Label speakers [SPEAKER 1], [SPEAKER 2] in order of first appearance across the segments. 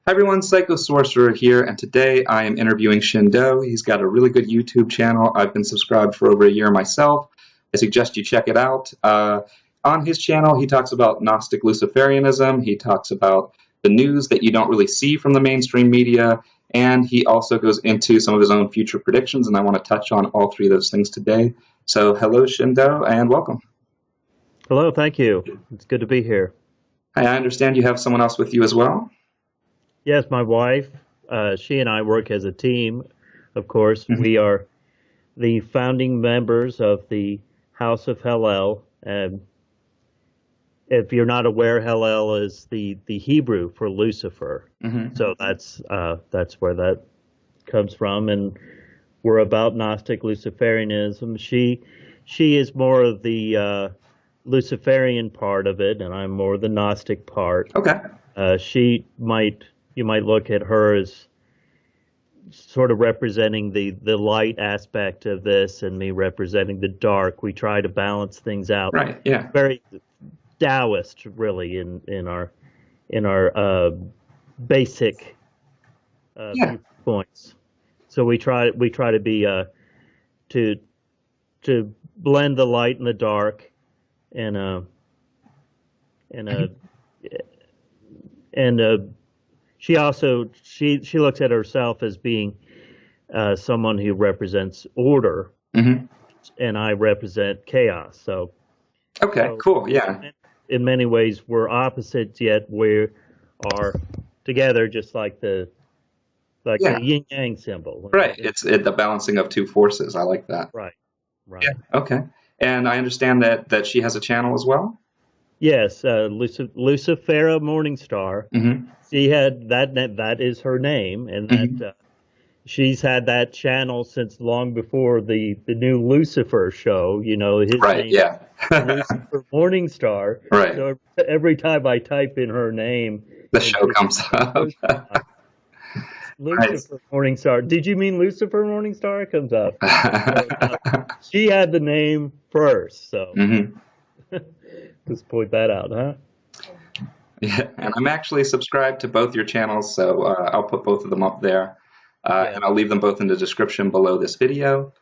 [SPEAKER 1] Hi everyone, Psycho Sorcerer here, and today I am interviewing Shindo. He's got a really good YouTube channel. I've been subscribed for over a year myself. I suggest you check it out. On his channel, he talks about Gnostic Luciferianism. He talks about the news that you don't really see from the mainstream media, and he also goes into some of his own future predictions, and I want to touch on all three of those things today. So hello, Shindo, and welcome.
[SPEAKER 2] Hello, thank you. It's good to be here.
[SPEAKER 1] Hi, I understand you have someone else with you as well.
[SPEAKER 2] Yes, my wife, she and I work as a team. Of course, we are the founding members of the House of Hallel. And if you're not aware, Hallel is the Hebrew for Lucifer. So that's where that comes from. And we're about Gnostic Luciferianism. She is more of the Luciferian part of it, and I'm more the Gnostic part.
[SPEAKER 1] Okay.
[SPEAKER 2] You might look at her as sort of representing the light aspect of this, and me representing the dark. We try to balance things out.
[SPEAKER 1] Right. Yeah.
[SPEAKER 2] Very Taoist, really, in our basic viewpoints. So we try to be to blend the light and the dark, and she also she looks at herself as being someone who represents order, and I represent chaos.
[SPEAKER 1] Okay. Cool. Yeah.
[SPEAKER 2] In many ways, we're opposites, yet we are together, just like the yin yang symbol.
[SPEAKER 1] Right. It's the balancing of two forces. I like that.
[SPEAKER 2] Right. Right.
[SPEAKER 1] Yeah. Okay. And I understand that she has a channel as well.
[SPEAKER 2] Yes, Lucifera Morningstar. She had that is her name, and that she's had that channel since long before the new Lucifer show. You know, his
[SPEAKER 1] Right.
[SPEAKER 2] name
[SPEAKER 1] Yeah.
[SPEAKER 2] is Lucifer Morningstar.
[SPEAKER 1] Right.
[SPEAKER 2] So every time I type in her name,
[SPEAKER 1] The show comes up.
[SPEAKER 2] Lucifer Morningstar. Did you mean Lucifer Morningstar? It comes up. So, she had the name first, so just point that out, huh?
[SPEAKER 1] Yeah, and I'm actually subscribed to both your channels, so I'll put both of them up there, and I'll leave them both in the description below this video.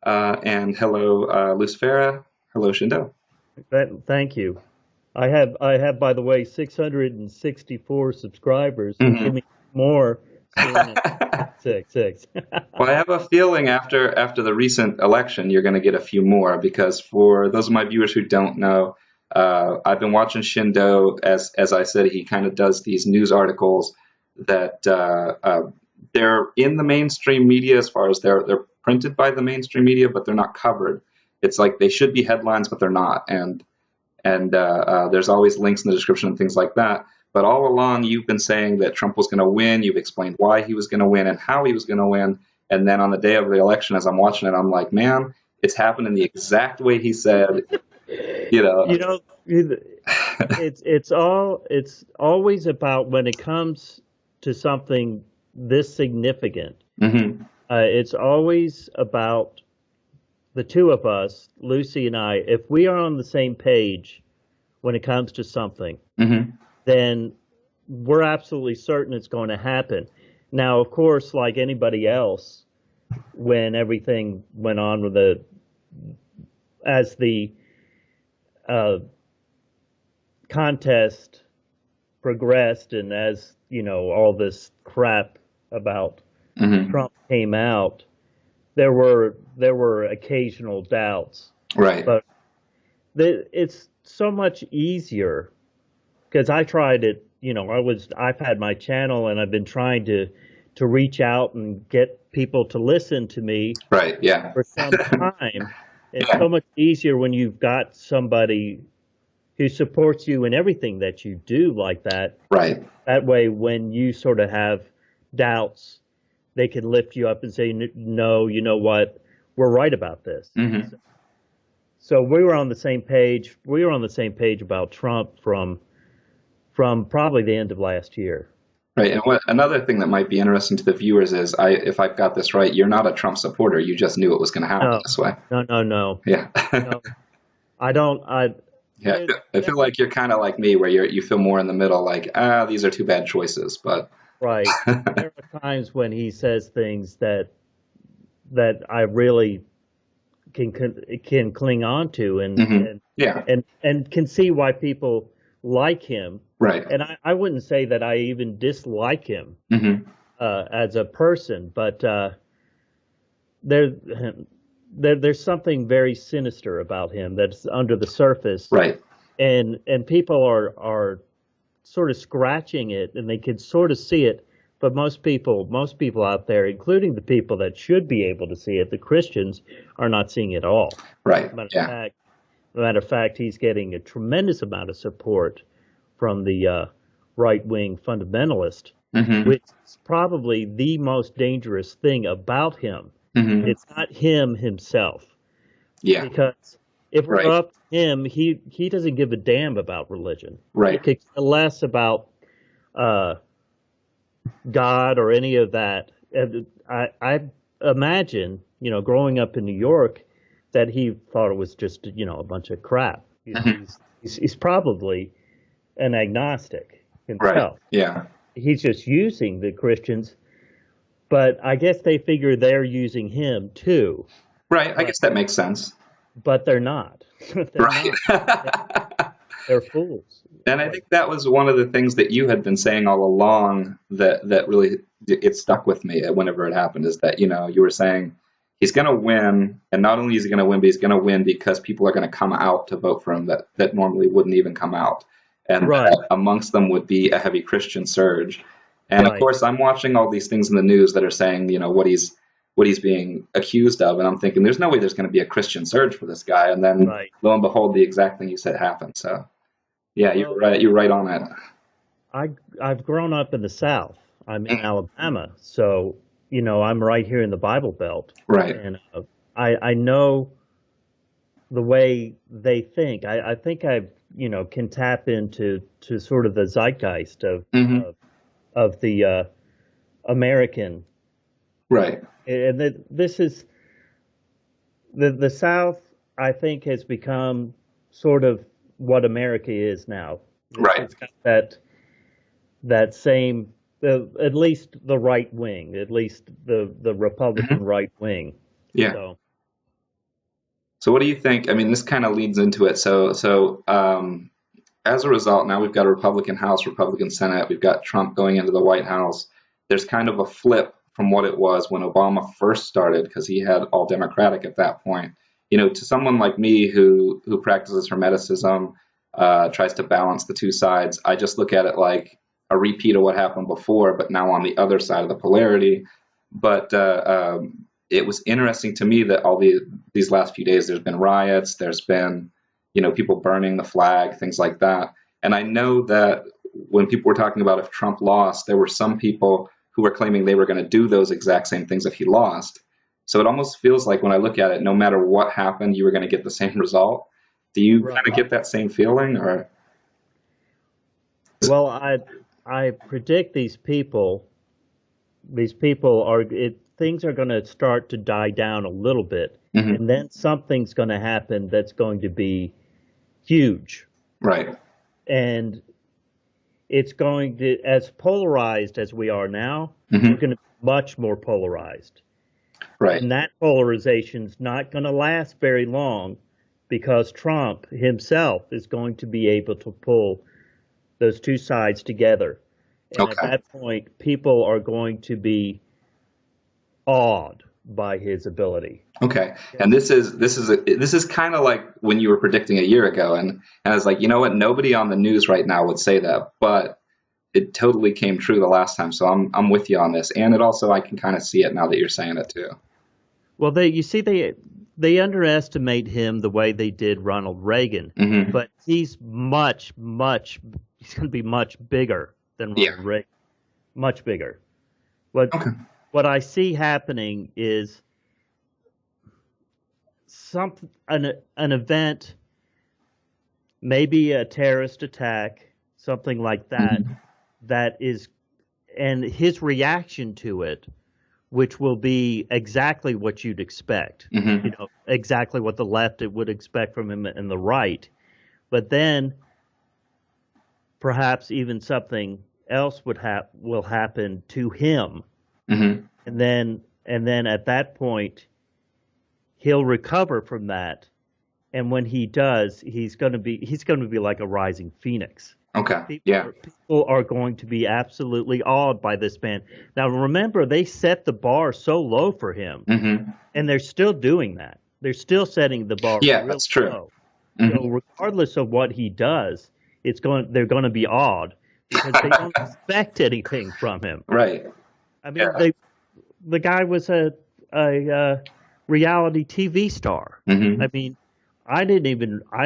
[SPEAKER 1] And hello, Lucifera. Hello, Shindo.
[SPEAKER 2] Thank you. I have, by the way, 664 subscribers. So give me more. Six.
[SPEAKER 1] Well, I have a feeling after the recent election, you're going to get a few more, because for those of my viewers who don't know, I've been watching Shindo. As I said, he kind of does these news articles that they're in the mainstream media, as far as they're printed by the mainstream media, but they're not covered. It's like they should be headlines, but they're not. And there's always links in the description and things like that. But all along, you've been saying that Trump was going to win. You've explained why he was going to win and how he was going to win. And then on the day of the election, as I'm watching it, I'm like, man, it's happened in the exact way he said.
[SPEAKER 2] It's always about, when it comes to something this significant. It's always about the two of us, Lucy and I. If we are on the same page when it comes to something, then we're absolutely certain it's going to happen. Now, of course, like anybody else, when everything went on with as the contest progressed, and as all this crap about Trump came out, there were occasional doubts.
[SPEAKER 1] Right.
[SPEAKER 2] But it's so much easier, because I tried it. I've had my channel, and I've been trying to reach out and get people to listen to me.
[SPEAKER 1] Right. Yeah.
[SPEAKER 2] For some time. It's so much easier when you've got somebody who supports you in everything that you do like that.
[SPEAKER 1] Right.
[SPEAKER 2] That way, when you sort of have doubts, they can lift you up and say, no, you know what? We're right about this. So we were on the same page. We were on the same page about Trump from probably the end of last year.
[SPEAKER 1] Right. And another thing that might be interesting to the viewers is, if I've got this right, you're not a Trump supporter. You just knew it was going to happen this way.
[SPEAKER 2] No.
[SPEAKER 1] Yeah.
[SPEAKER 2] No, I don't.
[SPEAKER 1] I feel like you're kind of like me, where you feel more in the middle, like, these are two bad choices. But
[SPEAKER 2] Right. There are times when he says things that I really can cling on to,
[SPEAKER 1] Yeah.
[SPEAKER 2] and can see why people like him.
[SPEAKER 1] Right.
[SPEAKER 2] And I wouldn't say that I even dislike him
[SPEAKER 1] Hmm.
[SPEAKER 2] as a person, but there, there's something very sinister about him that's under the surface,
[SPEAKER 1] Right.
[SPEAKER 2] and people are sort of scratching it, and they can sort of see it. But most people out there, including the people that should be able to see it, the Christians, are not seeing it at all.
[SPEAKER 1] Right.
[SPEAKER 2] Matter of
[SPEAKER 1] Yeah.
[SPEAKER 2] fact, matter of fact, he's getting a tremendous amount of support from the right-wing fundamentalist,
[SPEAKER 1] Hmm.
[SPEAKER 2] which is probably the most dangerous thing about him.
[SPEAKER 1] Hmm.
[SPEAKER 2] It's not him himself,
[SPEAKER 1] Yeah.
[SPEAKER 2] because if it were
[SPEAKER 1] Right.
[SPEAKER 2] up to him, he doesn't give a damn about religion. He
[SPEAKER 1] Right.
[SPEAKER 2] could care less about uh, God or any of that. And I imagine, growing up in New York, that he thought it was just, a bunch of crap.
[SPEAKER 1] Hmm.
[SPEAKER 2] He's probably an agnostic
[SPEAKER 1] Right.
[SPEAKER 2] himself.
[SPEAKER 1] Yeah.
[SPEAKER 2] He's just using the Christians, but I guess they figure they're using him too.
[SPEAKER 1] Right. I
[SPEAKER 2] But
[SPEAKER 1] guess that makes sense.
[SPEAKER 2] they're not. They're
[SPEAKER 1] Right.
[SPEAKER 2] not. They're fools.
[SPEAKER 1] And I
[SPEAKER 2] Like,
[SPEAKER 1] think that was one of the things that you had been saying all along that really it stuck with me whenever it happened is that, you were saying he's going to win, and not only is he going to win, but he's going to win because people are going to come out to vote for him that normally wouldn't even come out. And
[SPEAKER 2] right,
[SPEAKER 1] that amongst them would be a heavy Christian surge. And of
[SPEAKER 2] right,
[SPEAKER 1] course, I'm watching all these things in the news that are saying, what he's being accused of, and I'm thinking, there's no way there's going to be a Christian surge for this guy. And then
[SPEAKER 2] right.
[SPEAKER 1] lo and behold, the exact thing you said happened. So. Yeah, you're
[SPEAKER 2] Well,
[SPEAKER 1] right. You're right on it.
[SPEAKER 2] I I've grown up in the South. I'm in
[SPEAKER 1] Mm.
[SPEAKER 2] Alabama, so I'm right here in the Bible Belt,
[SPEAKER 1] Right.
[SPEAKER 2] and I know the way they think. I think I can tap into to sort of the zeitgeist
[SPEAKER 1] Hmm.
[SPEAKER 2] of the American,
[SPEAKER 1] Right.
[SPEAKER 2] and that this is the South. I think has become sort of what America is now.
[SPEAKER 1] Right.
[SPEAKER 2] It's got that same, at least the right wing, at least the Republican
[SPEAKER 1] Hmm.
[SPEAKER 2] right wing.
[SPEAKER 1] Yeah.
[SPEAKER 2] So
[SPEAKER 1] So what do you think? I mean, this kind of leads into it. So as a result, now we've got a Republican House, Republican Senate. We've got Trump going into the White House. There's kind of a flip from what it was when Obama first started, because he had all Democratic at that point. To someone like me who practices Hermeticism, tries to balance the two sides, I just look at it like a repeat of what happened before, but now on the other side of the polarity. But it was interesting to me that these last few days, there's been riots, there's been people burning the flag, things like that. And I know that when people were talking about if Trump lost, there were some people who were claiming they were going to do those exact same things if he lost. So it almost feels like when I look at it, no matter what happened, you were going to get the same result. Do you kind of
[SPEAKER 2] right.
[SPEAKER 1] get that same feeling, or?
[SPEAKER 2] Well, I predict these people things are going to start to die down a little bit,
[SPEAKER 1] Hmm.
[SPEAKER 2] and then something's going to happen that's going to be huge,
[SPEAKER 1] Right.
[SPEAKER 2] and it's going to, as polarized as we are now, we're
[SPEAKER 1] Hmm.
[SPEAKER 2] going to be much more polarized.
[SPEAKER 1] Right.
[SPEAKER 2] And that polarization's not going to last very long, because Trump himself is going to be able to pull those two sides together. And at
[SPEAKER 1] Okay.
[SPEAKER 2] that point, people are going to be awed by his ability.
[SPEAKER 1] Okay. And this is kind of like when you were predicting a year ago, and I was like, you know what? Nobody on the news right now would say that, but it totally came true the last time. So I'm with you on this, and it also I can kind of see it now that you're saying it too.
[SPEAKER 2] Well, you see, they underestimate him the way they did Ronald Reagan,
[SPEAKER 1] Hmm.
[SPEAKER 2] but he's going to be much bigger than
[SPEAKER 1] Yeah.
[SPEAKER 2] Ronald Reagan, much bigger. What
[SPEAKER 1] Okay.
[SPEAKER 2] what I see happening is some an event, maybe a terrorist attack, something like that,
[SPEAKER 1] Hmm.
[SPEAKER 2] that is, and his reaction to it, which will be exactly what you'd expect,
[SPEAKER 1] Hmm.
[SPEAKER 2] exactly what the left would expect from him and the right, but then perhaps even something else will happen to him,
[SPEAKER 1] Hmm.
[SPEAKER 2] and then at that point he'll recover from that. And when he does, he's going to be like a rising phoenix.
[SPEAKER 1] Okay.
[SPEAKER 2] People
[SPEAKER 1] Yeah.
[SPEAKER 2] are, people are going to be absolutely awed by this man. Now, remember, they set the bar so low for him,
[SPEAKER 1] Hmm.
[SPEAKER 2] and they're still doing that. They're still setting the bar
[SPEAKER 1] Yeah,
[SPEAKER 2] really
[SPEAKER 1] that's true.
[SPEAKER 2] low.
[SPEAKER 1] Hmm.
[SPEAKER 2] So, regardless of what he does, they're going to be awed because they don't expect anything from him.
[SPEAKER 1] Right.
[SPEAKER 2] I mean,
[SPEAKER 1] Yeah.
[SPEAKER 2] the guy was a reality TV star. I
[SPEAKER 1] Hmm.
[SPEAKER 2] mean, I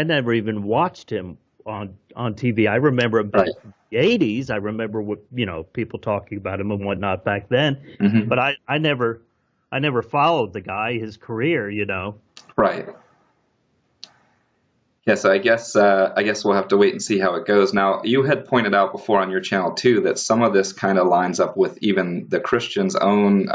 [SPEAKER 2] never even watched him on TV. I remember him
[SPEAKER 1] Right.
[SPEAKER 2] back in the '80s. I remember what people talking about him and whatnot back then.
[SPEAKER 1] Hmm.
[SPEAKER 2] But I never followed the guy, his career.
[SPEAKER 1] Right. Yeah, so I guess we'll have to wait and see how it goes. Now, you had pointed out before on your channel too that some of this kind of lines up with even the Christians' own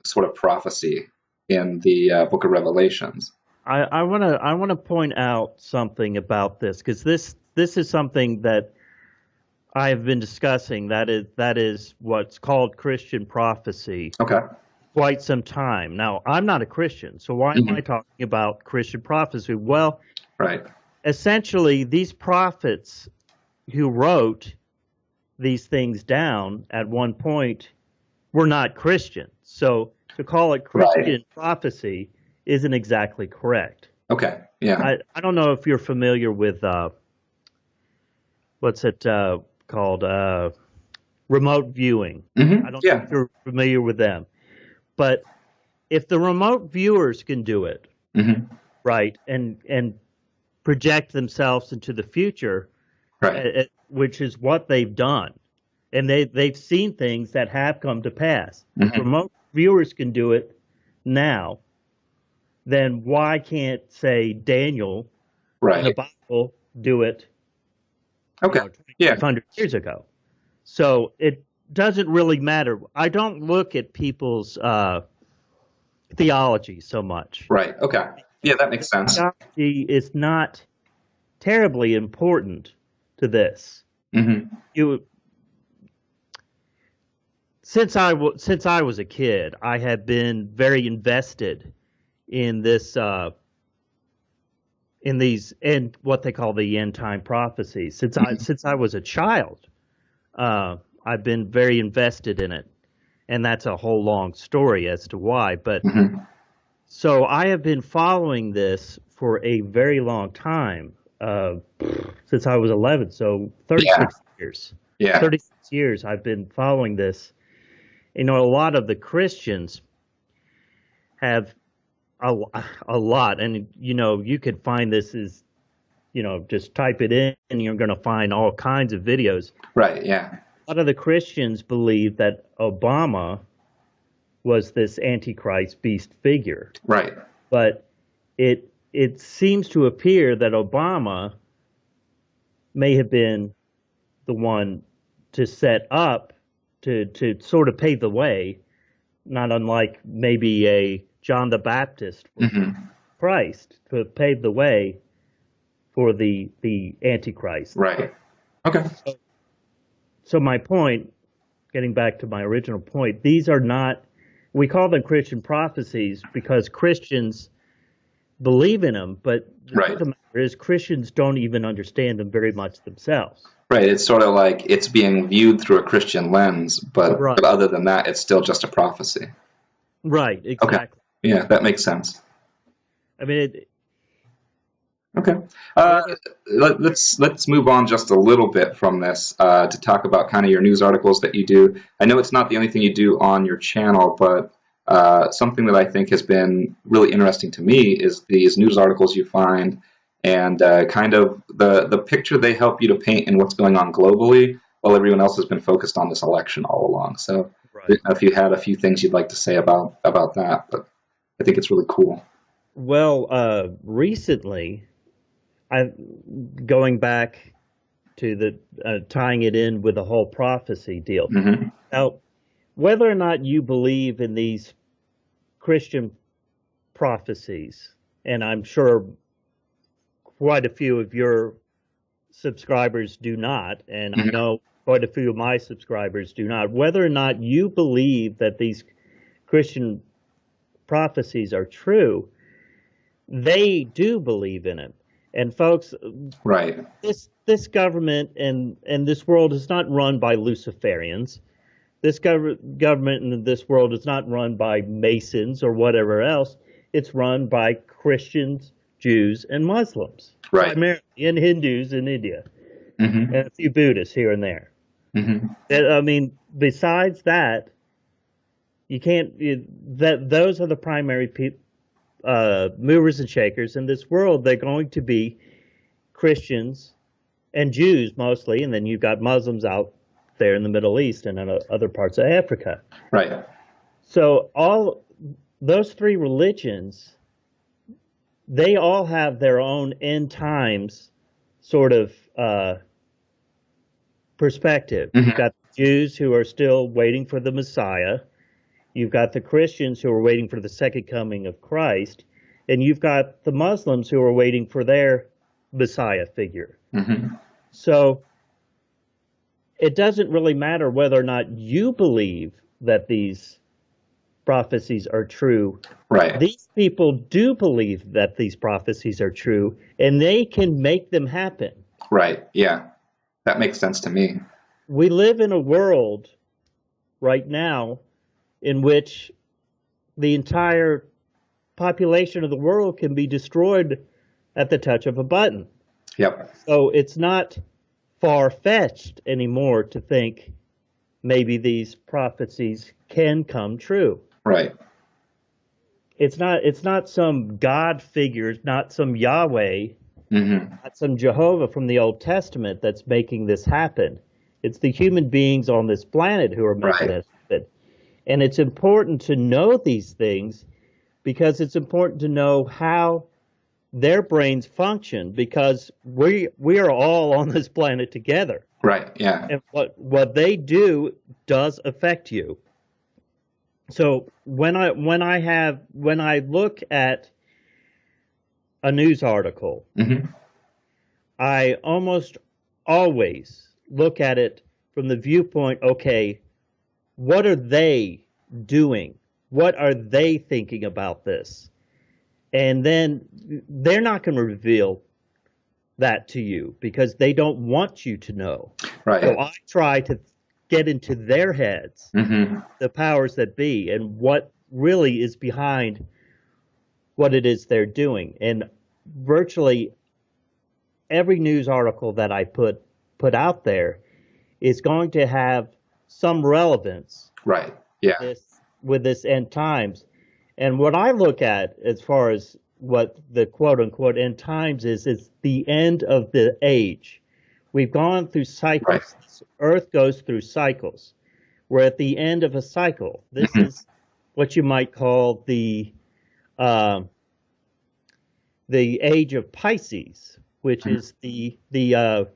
[SPEAKER 1] sort of prophecy in the Book of Revelations.
[SPEAKER 2] I want to point out something about this because this is something that I have been discussing. That is what's called Christian prophecy
[SPEAKER 1] Okay.
[SPEAKER 2] quite some time. Now, I'm not a Christian, so why am I
[SPEAKER 1] Hmm.
[SPEAKER 2] talking about Christian prophecy? Well,
[SPEAKER 1] Right.
[SPEAKER 2] essentially, these prophets who wrote these things down at one point were not Christians. So to call it
[SPEAKER 1] Right.
[SPEAKER 2] Christian prophecy isn't exactly correct.
[SPEAKER 1] Okay. Yeah.
[SPEAKER 2] I don't know if you're familiar with what's it called? Remote viewing. I don't know
[SPEAKER 1] Yeah.
[SPEAKER 2] if you're familiar with them. But if the remote viewers can do it,
[SPEAKER 1] Hmm.
[SPEAKER 2] right, and project themselves into the future,
[SPEAKER 1] Right.
[SPEAKER 2] which is what they've done, and they've seen things that have come to pass. If
[SPEAKER 1] Hmm.
[SPEAKER 2] remote viewers can do it now, then why can't, say, Daniel in the
[SPEAKER 1] Right.
[SPEAKER 2] Bible do it,
[SPEAKER 1] Okay. Yeah.
[SPEAKER 2] 2,500 years ago? So it doesn't really matter. I don't look at people's theology so much.
[SPEAKER 1] Right. Okay. Yeah, that makes sense.
[SPEAKER 2] Theology is not terribly important to this.
[SPEAKER 1] Hmm.
[SPEAKER 2] You since I was a kid, I have been very invested in this in these and what they call the end time prophecies. Since I was a child, I've been very invested in it, and that's a whole long story as to why. But
[SPEAKER 1] Hmm.
[SPEAKER 2] so I have been following this for a very long time, since I was 11, so
[SPEAKER 1] Yeah.
[SPEAKER 2] 36 years.
[SPEAKER 1] Yeah.
[SPEAKER 2] 36 years I've been following this. A lot of the Christians have a lot, and you could find this as, just type it in and you're going to find all kinds of videos.
[SPEAKER 1] Right. Yeah.
[SPEAKER 2] A lot of the Christians believe that Obama was this antichrist beast figure,
[SPEAKER 1] Right.
[SPEAKER 2] but it seems to appear that Obama may have been the one to set up to sort of pave the way, not unlike maybe a John the Baptist for
[SPEAKER 1] Hmm.
[SPEAKER 2] Christ, to pave the way for the Antichrist.
[SPEAKER 1] Right. Okay.
[SPEAKER 2] So my point, getting back to my original point, these are not, we call them Christian prophecies because Christians believe in them, but the truth
[SPEAKER 1] Right.
[SPEAKER 2] of the matter is Christians don't even understand them very much themselves.
[SPEAKER 1] Right. It's sort of like it's being viewed through a Christian lens, but
[SPEAKER 2] Right.
[SPEAKER 1] other than that, it's still just a prophecy.
[SPEAKER 2] Right,
[SPEAKER 1] Okay.
[SPEAKER 2] exactly.
[SPEAKER 1] Yeah, that makes sense.
[SPEAKER 2] I mean,
[SPEAKER 1] Okay.
[SPEAKER 2] whether
[SPEAKER 1] Let's move on just a little bit from this to talk about kind of your news articles that you do. I know it's not the only thing you do on your channel, but something that I think has been really interesting to me is these news articles you find and kind of the picture they help you to paint in what's going on globally, while everyone else has been focused on this election all along. So,
[SPEAKER 2] right.
[SPEAKER 1] if you had a few things you'd like to say about that, but I think it's really cool.
[SPEAKER 2] Well, recently, I going back to the tying it in with the whole prophecy deal.
[SPEAKER 1] Hmm.
[SPEAKER 2] Now, whether or not you believe in these Christian prophecies, and I'm sure quite a few of your subscribers do not, and I
[SPEAKER 1] Hmm.
[SPEAKER 2] know quite a few of my subscribers do not. Whether or not you believe that these Christian prophecies are true, they do believe in it. And folks,
[SPEAKER 1] Right.
[SPEAKER 2] this government and this world is not run by Luciferians. This government and this world is not run by Masons or whatever else. It's run by Christians, Jews, and Muslims,
[SPEAKER 1] Right.
[SPEAKER 2] primarily, and Hindus in India,
[SPEAKER 1] Mm-hmm.
[SPEAKER 2] and a few Buddhists here and there.
[SPEAKER 1] Mm-hmm.
[SPEAKER 2] I mean, besides that, you can't. Those are the primary movers and shakers in this world. They're going to be Christians and Jews mostly, and then you've got Muslims out there in the Middle East and in other parts of Africa.
[SPEAKER 1] Right.
[SPEAKER 2] So all those three religions, they all have their own end times sort of perspective.
[SPEAKER 1] Mm-hmm.
[SPEAKER 2] You've got the Jews who are still waiting for the Messiah. You've got the Christians who are waiting for the second coming of Christ. And you've got the Muslims who are waiting for their Messiah figure.
[SPEAKER 1] Mm-hmm.
[SPEAKER 2] So it doesn't really matter whether or not you believe that these prophecies are true.
[SPEAKER 1] Right.
[SPEAKER 2] These people do believe that these prophecies are true, and they can make them happen.
[SPEAKER 1] Right. Yeah. That makes sense to me.
[SPEAKER 2] We live in a world right now in which the entire population of the world can be destroyed at the touch of a button.
[SPEAKER 1] Yep.
[SPEAKER 2] So it's not far-fetched anymore to think maybe these prophecies can come true.
[SPEAKER 1] Right.
[SPEAKER 2] It's not some God figure, not some Yahweh,
[SPEAKER 1] Mm-hmm.
[SPEAKER 2] not some Jehovah from the Old Testament that's making this happen. It's the human beings on this planet who are making
[SPEAKER 1] Right.
[SPEAKER 2] this happen. And it's important to know these things because it's important to know how their brains function, because we are all on this planet together.
[SPEAKER 1] Right. Yeah.
[SPEAKER 2] And what they do does affect you. So when I look at a news article,
[SPEAKER 1] Mm-hmm.
[SPEAKER 2] I almost always look at it from the viewpoint, okay, what are they doing? What are they thinking about this? And then they're not going to reveal that to you because they don't want you to know.
[SPEAKER 1] Right.
[SPEAKER 2] So I try to get into their heads,
[SPEAKER 1] Mm-hmm.
[SPEAKER 2] the powers that be, and what really is behind what it is they're doing. And virtually every news article that I put out there is going to have some relevance
[SPEAKER 1] Right. Yeah.
[SPEAKER 2] with this end times. And what I look at as far as what the quote unquote end times is the end of the age. We've gone through cycles.
[SPEAKER 1] Right.
[SPEAKER 2] This Earth goes through cycles. We're at the end of a cycle. This
[SPEAKER 1] Mhm.
[SPEAKER 2] is what you might call the age of Pisces, which
[SPEAKER 1] Mhm.
[SPEAKER 2] is the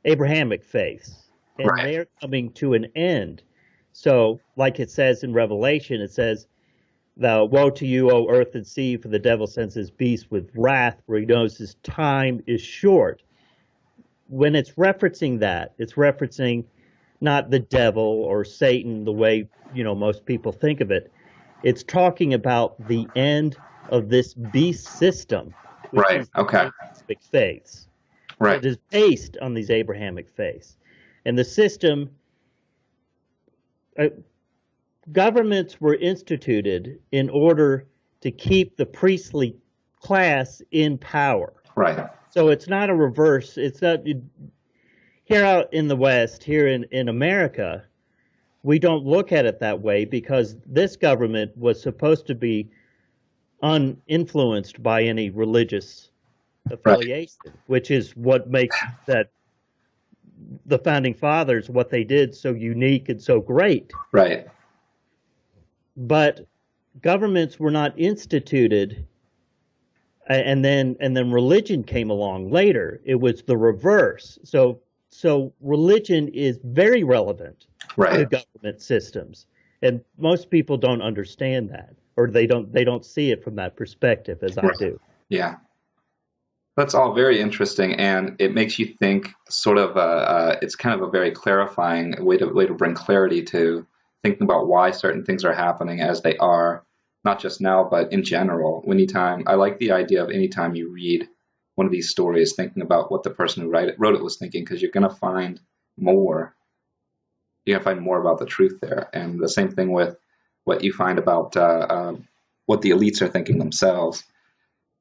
[SPEAKER 2] Abrahamic faiths, and
[SPEAKER 1] Right.
[SPEAKER 2] they're coming to an end. So, like it says in Revelation, it says, "Thou woe to you, O earth and sea, for the devil sends his beast with wrath, for he knows his time is short." When it's referencing that, it's referencing not the devil or Satan the way most people think of it. It's talking about the end of this beast system, which
[SPEAKER 1] Right.
[SPEAKER 2] is
[SPEAKER 1] Okay.
[SPEAKER 2] the Abrahamic faiths. So
[SPEAKER 1] Right.
[SPEAKER 2] it is based on these Abrahamic faiths, and the system. Governments were instituted in order to keep the priestly class in power.
[SPEAKER 1] Right.
[SPEAKER 2] So it's not a reverse. It's not here out in the West, here in America, we don't look at it that way because this government was supposed to be uninfluenced by any religious affiliation, which is what makes that the founding fathers, what they did so unique and so great.
[SPEAKER 1] Right.
[SPEAKER 2] But governments were not instituted, and then religion came along later. It was the reverse. So religion is very relevant to
[SPEAKER 1] Right.
[SPEAKER 2] government systems, and most people don't understand that, or they don't see it from that perspective as I
[SPEAKER 1] Right.
[SPEAKER 2] do.
[SPEAKER 1] Yeah. That's all very interesting, and it makes you think. Sort of, it's kind of a very clarifying way to bring clarity to thinking about why certain things are happening as they are, not just now, but in general. Anytime I like the idea of anytime you read one of these stories, thinking about what the person who wrote it was thinking, because more. You're gonna find more about the truth there, and the same thing with what you find about what the elites are thinking themselves.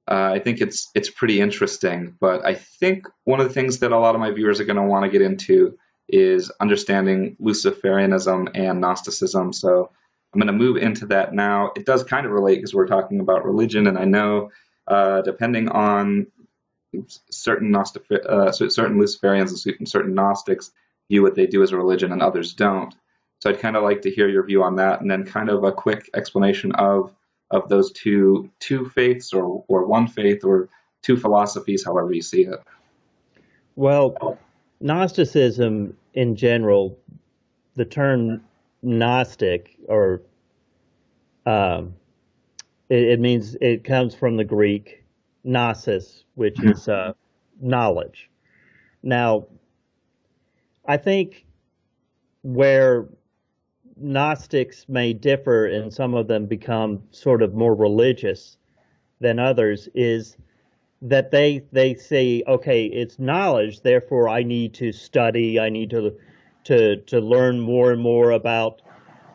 [SPEAKER 1] I think it's pretty interesting, but I think one of the things that a lot of my viewers are going to want to get into is understanding Luciferianism and Gnosticism. So I'm going to move into that now. It does kind of relate because we're talking about religion, and I know depending on certain Luciferians and certain Gnostics view what they do as a religion, and others don't. So I'd kind of like to hear your view on that, and then kind of a quick explanation of those two faiths or one faith or two philosophies, however you see it.
[SPEAKER 2] Well, Gnosticism in general, the term Gnostic, or um, it means, it comes from the Greek gnosis, which is knowledge. Now, I think where Gnostics may differ and some of them become sort of more religious than others is that they say, okay, it's knowledge, therefore I need to study, I need to learn more and more about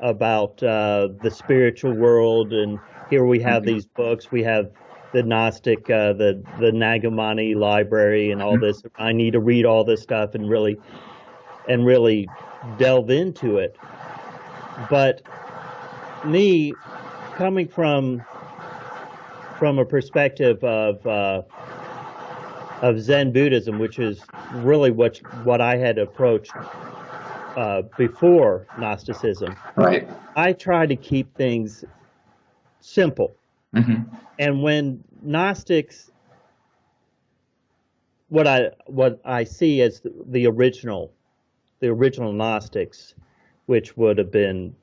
[SPEAKER 2] the spiritual world, and here we have these books, we have the Gnostic, the Nagamani library and all this. I need to read all this stuff and really delve into it. But me, coming from a perspective of Zen Buddhism, which is really what I had approached before Gnosticism,
[SPEAKER 1] Right.
[SPEAKER 2] I try to keep things simple.
[SPEAKER 1] Mm-hmm.
[SPEAKER 2] And when Gnostics, what I see as the original Gnostics, which would have been,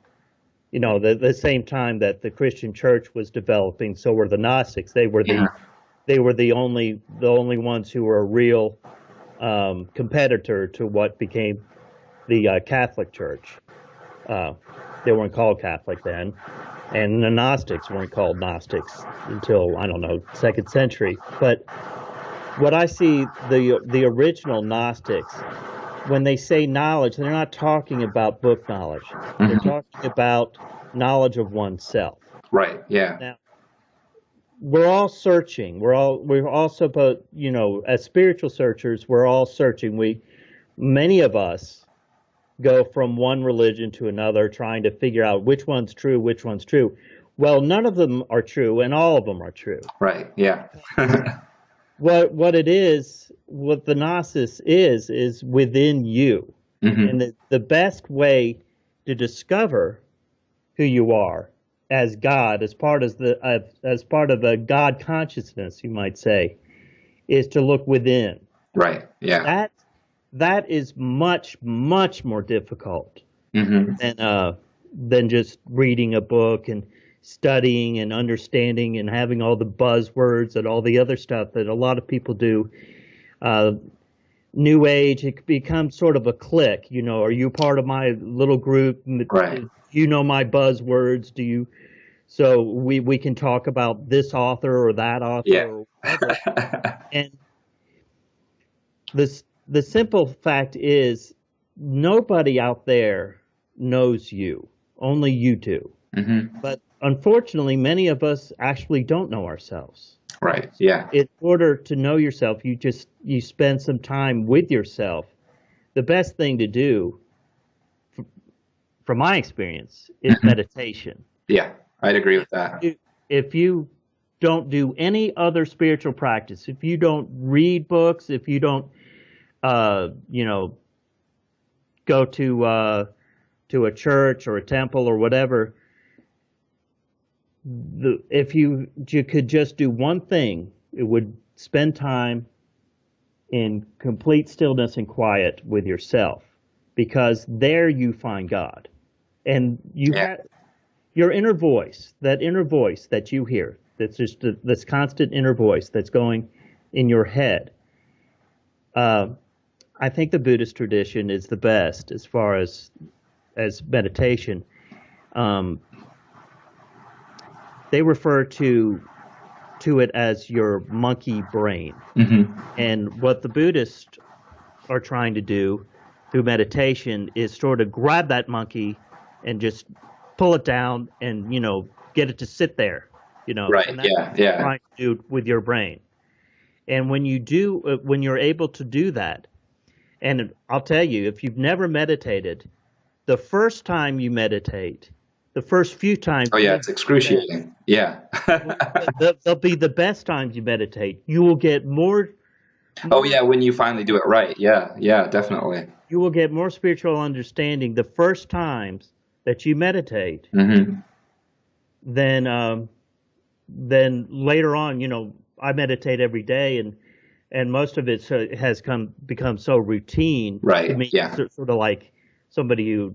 [SPEAKER 2] the same time that the Christian church was developing, so were the Gnostics. They were the only ones who were a real competitor to what became the Catholic Church. They weren't called Catholic then, and the Gnostics weren't called Gnostics until, I don't know, second century. But what I see, the original Gnostics, when they say knowledge, they're not talking about book knowledge. They're
[SPEAKER 1] Mm-hmm.
[SPEAKER 2] talking about knowledge of oneself.
[SPEAKER 1] Right. Yeah.
[SPEAKER 2] Now, we're all searching. We're all supposed, as spiritual searchers, we're all searching. Many of us go from one religion to another, trying to figure out which one's true, which one's true. Well, none of them are true, and all of them are true.
[SPEAKER 1] Right. Yeah.
[SPEAKER 2] What it is, what the gnosis is within you.
[SPEAKER 1] Mm-hmm.
[SPEAKER 2] And the best way to discover who you are as God, as part of the God consciousness, you might say, is to look within.
[SPEAKER 1] Right. Yeah.
[SPEAKER 2] That is much, much more difficult
[SPEAKER 1] Mm-hmm.
[SPEAKER 2] than just reading a book and studying and understanding and having all the buzzwords and all the other stuff that a lot of people do. New Age, it becomes sort of a clique. Are you part of my little group?
[SPEAKER 1] Right.
[SPEAKER 2] You know my buzzwords. Do you? So we can talk about this author or that author
[SPEAKER 1] Yeah.
[SPEAKER 2] or whatever. And the simple fact is, nobody out there knows you. Only you do.
[SPEAKER 1] Mm-hmm.
[SPEAKER 2] But unfortunately, many of us actually don't know ourselves.
[SPEAKER 1] Right. Yeah.
[SPEAKER 2] In order to know yourself, you spend some time with yourself. The best thing to do, from my experience, is meditation.
[SPEAKER 1] Yeah. I'd agree with that.
[SPEAKER 2] If you don't do any other spiritual practice, if you don't read books, if you don't, go to a church or a temple or whatever, if you could just do one thing, it would spend time in complete stillness and quiet with yourself, because there you find God, and you have your inner voice, that you hear, that's just this constant inner voice that's going, in your head. I think the Buddhist tradition is the best as far as meditation. Um, they refer to it as your monkey brain.
[SPEAKER 1] Hmm.
[SPEAKER 2] And what the Buddhists are trying to do through meditation is sort of grab that monkey and just pull it down and, get it to sit there,
[SPEAKER 1] Right.
[SPEAKER 2] and that's
[SPEAKER 1] Yeah.
[SPEAKER 2] what they're
[SPEAKER 1] Yeah.
[SPEAKER 2] trying to do with your brain. And when you're able to do that, and I'll tell you, if you've never meditated, the first time you meditate, the first few times
[SPEAKER 1] Oh, yeah.
[SPEAKER 2] will
[SPEAKER 1] It's
[SPEAKER 2] be the best.
[SPEAKER 1] excruciating. Yeah.
[SPEAKER 2] They'll be the best times you meditate. You will get
[SPEAKER 1] Oh,
[SPEAKER 2] more
[SPEAKER 1] yeah. When you finally do it right. Yeah. Yeah. Definitely.
[SPEAKER 2] you will get more spiritual understanding the first times that you meditate
[SPEAKER 1] Hmm.
[SPEAKER 2] than later on. I meditate every day, and most of it has become so routine to
[SPEAKER 1] Right.
[SPEAKER 2] me. It's
[SPEAKER 1] Yeah.
[SPEAKER 2] sort of like somebody who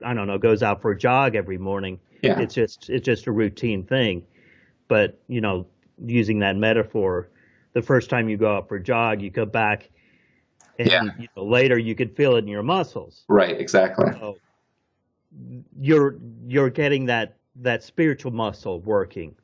[SPEAKER 2] I don't know, goes out for a jog every morning.
[SPEAKER 1] Yeah.
[SPEAKER 2] It's just a routine thing. But using that metaphor, the first time you go out for a jog, you come back,
[SPEAKER 1] Yeah.
[SPEAKER 2] and later you could feel it in your muscles.
[SPEAKER 1] Right. Exactly.
[SPEAKER 2] So you're getting that spiritual muscle working